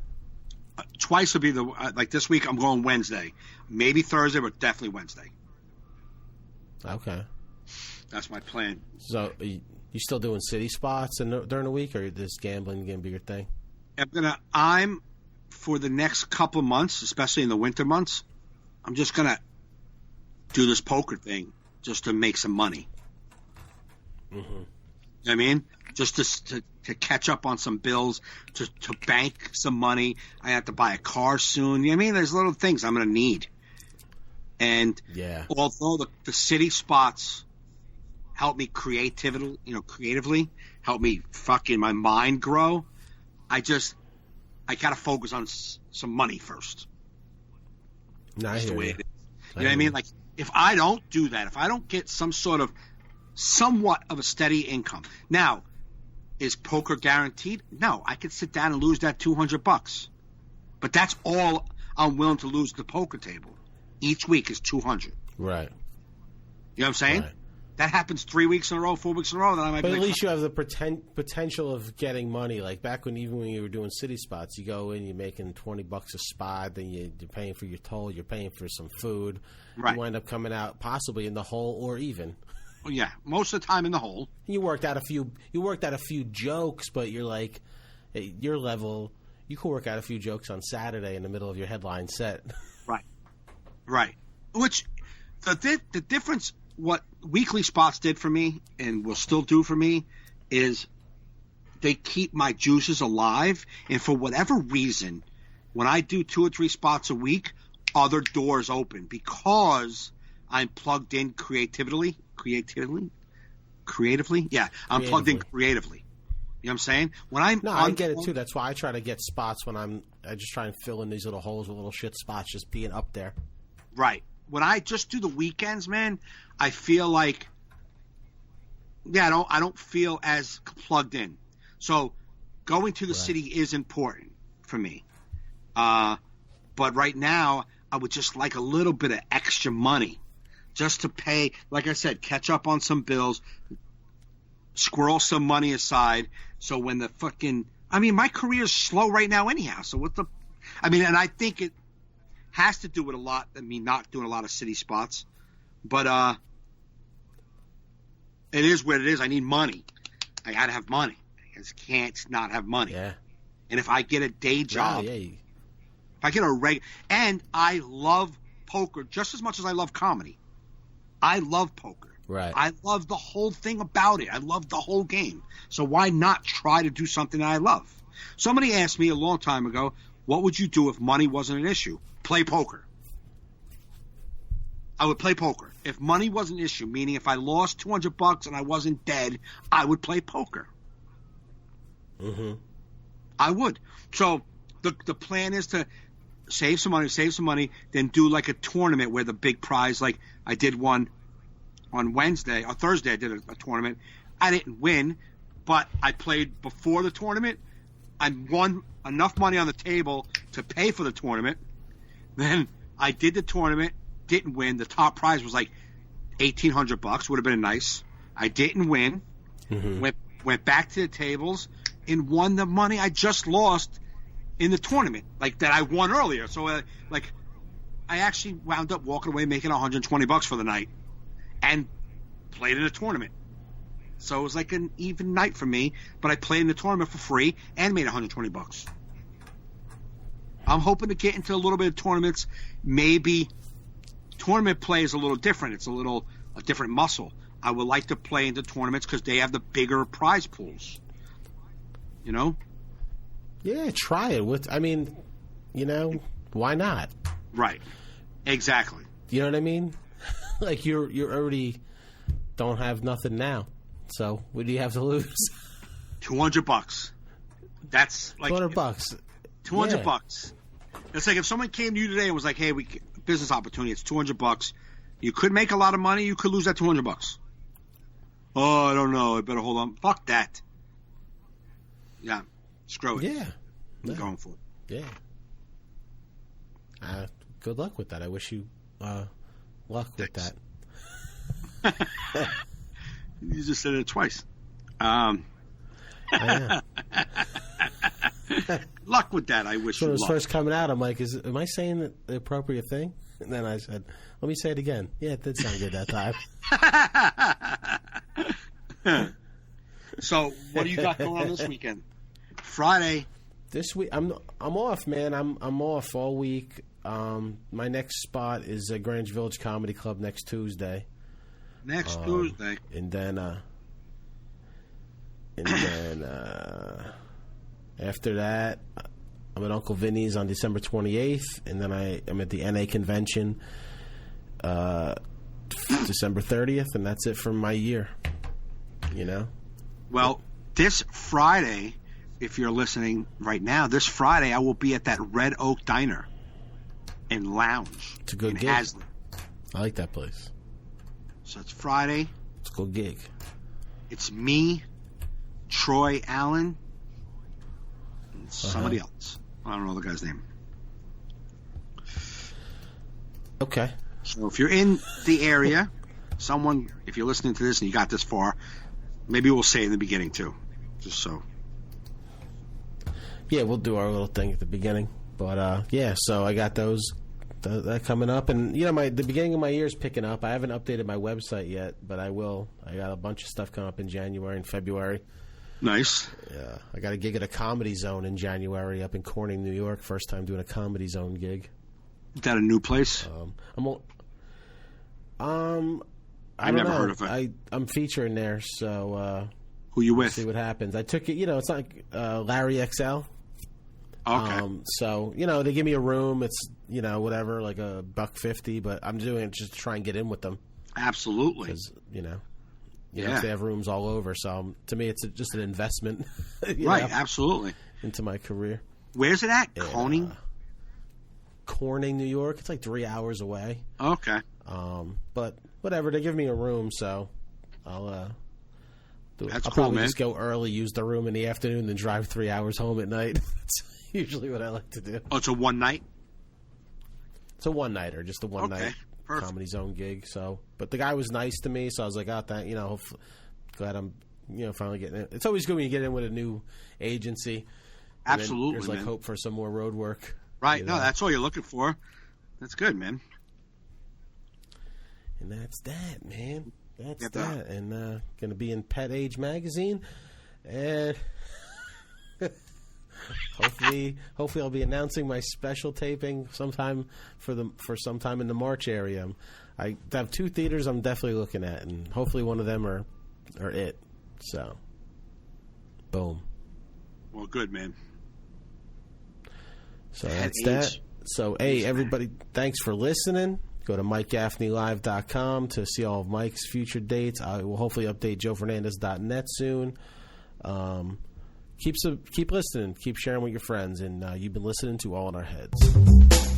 Twice would be like this week I'm going Wednesday. Maybe Thursday, but definitely Wednesday. Okay. That's my plan. So you still doing city spots during the week, or is this gambling going to be your thing? I'm for the next couple of months, especially in the winter months, I'm just going to do this poker thing just to make some money. Mm-hmm. You know what I mean? Just to catch up on some bills, to bank some money. I have to buy a car soon. You know what I mean? There's little things I'm going to need. And although the city spots help me creatively, help me fucking my mind grow, I got to focus on some money first. That's the way it is. You know what I mean? Like, if I don't do that, if I don't get somewhat of a steady income. Now, is poker guaranteed? No, I could sit down and lose that $200. But that's all I'm willing to lose at the poker table. Each week is $200. Right. You know what I'm saying? Right. That happens 3 weeks in a row, 4 weeks in a row. Then I might. But at least you have the potential of getting money. Like back when you were doing city spots, you go in, you're making $20 a spot, then you're paying for your toll, you're paying for some food. Right. You wind up coming out possibly in the hole or even. Well, yeah, most of the time in the hole. You worked out a few jokes, but you're like, at your level, you could work out a few jokes on Saturday in the middle of your headline set. Right. Which the difference, what weekly spots did for me and will still do for me, is they keep my juices alive. And for whatever reason, when I do 2 or 3 spots a week, other doors open because I'm plugged in creatively. Yeah, I'm plugged in creatively. You know what I'm saying? I get it too. That's why I try to get spots when I just try and fill in these little holes with little shit spots, just being up there. Right. When I just do the weekends, man, I feel like, I don't feel as plugged in. So going to the city is important for me. But right now, I would just like a little bit of extra money just to pay, like I said, catch up on some bills, squirrel some money aside. So when the fucking I mean, my career is slow right now anyhow. So what the? I mean, and I think it has to do with a lot. I mean, not doing a lot of city spots, but it is what it is. I need money. I got to have money. I just can't not have money. Yeah. And if I get a day job, Yeah. if I get and I love poker just as much as I love comedy. I love poker. Right. I love the whole thing about it. I love the whole game. So why not try to do something that I love? Somebody asked me a long time ago, what would you do if money wasn't an issue? Play poker. I would play poker. If money wasn't an issue, meaning if I lost $200 and I wasn't dead, I would play poker. Mm-hmm. I would. So the plan is to save some money, then do like a tournament where the big prize, like I did one on Wednesday or Thursday. I did a tournament. I didn't win, but I played before the tournament. I won enough money on the table to pay for the tournament. Then I did the tournament, didn't win. The top prize was like $1,800. Would have been nice. I didn't win. Mm-hmm. Went back to the tables and won the money I just lost in the tournament, like that I won earlier. So I actually wound up walking away making $120 for the night, and played in a tournament. So it was like an even night for me. But I played in the tournament for free and made $120. I'm hoping to get into a little bit of tournaments. Maybe tournament play is a little different. It's a different muscle. I would like to play into tournaments because they have the bigger prize pools. You know? Yeah, try it. Why not? Right. Exactly. You know what I mean? Like you're already don't have nothing now. So what do you have to lose? $200. That's like $200. $200. It's like if someone came to you today and was like, "Hey, business opportunity. It's $200. You could make a lot of money. You could lose that $200. Oh, I don't know. I better hold on. Fuck that. Yeah, screw it. Yeah, I'm going for Yeah. it. Good luck with that. I wish you luck with that. You just said it twice. Luck with that. I wish So you when it was luck. first coming out, I'm like, am I saying the appropriate thing? And then I said, let me say it again. Yeah, it did sound good that time. So, what do you got going on this weekend? Friday. This week, I'm off, man. I'm off all week. My next spot is Greenwich Village Comedy Club next Tuesday. Next Tuesday. And then after that, I'm at Uncle Vinny's on December 28th, and then I'm at the NA convention December 30th, and that's it for my year. You know? Well, this Friday, if you're listening right now, this Friday I will be at that Red Oak Diner and Lounge. It's a good gig. Haslett. I like that place. So it's Friday. It's a good gig. It's me, Troy Allen, and somebody else. I don't know the guy's name. Okay. So if you're in the area, if you're listening to this and you got this far, maybe we'll say it in the beginning too, just so. Yeah, we'll do our little thing at the beginning. But so I got that coming up, and the beginning of my year is picking up. I haven't updated my website yet, but I will. I got a bunch of stuff coming up in January and February. Nice. Yeah, I got a gig at a Comedy Zone in January up in Corning, New York. First time doing a Comedy Zone gig. Is that a new place? I never don't know. heard of it. I'm featuring there, so who you with? See what happens. I took it. It's like Larry XL. Okay. So they give me a room. It's whatever, like $150, but I'm doing it just to try and get in with them. Absolutely. Because they have rooms all over. So to me, it's just an investment. Right. Absolutely. Into my career. Where's it at? Corning. Corning, New York. It's like 3 hours away. Okay. But whatever. They give me a room, so I'll do it. That's I'll cool, probably man. just go early, use the room in the afternoon, then drive 3 hours home at night. That's usually what I like to do. Oh, it's a one night? It's a one-nighter, just a one-night Perfect. Comedy Zone gig. So, but the guy was nice to me, so I was like, glad I'm, finally getting in. It's always good when you get in with a new agency. Absolutely, there's like man. hope for some more road work. Right. No, that's all you're looking for. That's good, man. And that's that, man. That's Yep. that. And going to be in Pet Age magazine, and hopefully I'll be announcing my special taping sometime for sometime in the March area. I have 2 theaters I'm definitely looking at, and hopefully one of them are it. So, boom. Well, good, man. So that's that. So, hey, everybody, thanks for listening. Go to MikeGaffneyLive.com to see all of Mike's future dates. I will hopefully update JoeFernandez.net soon. Keep listening. Keep sharing with your friends. And you've been listening to All in Our Heads.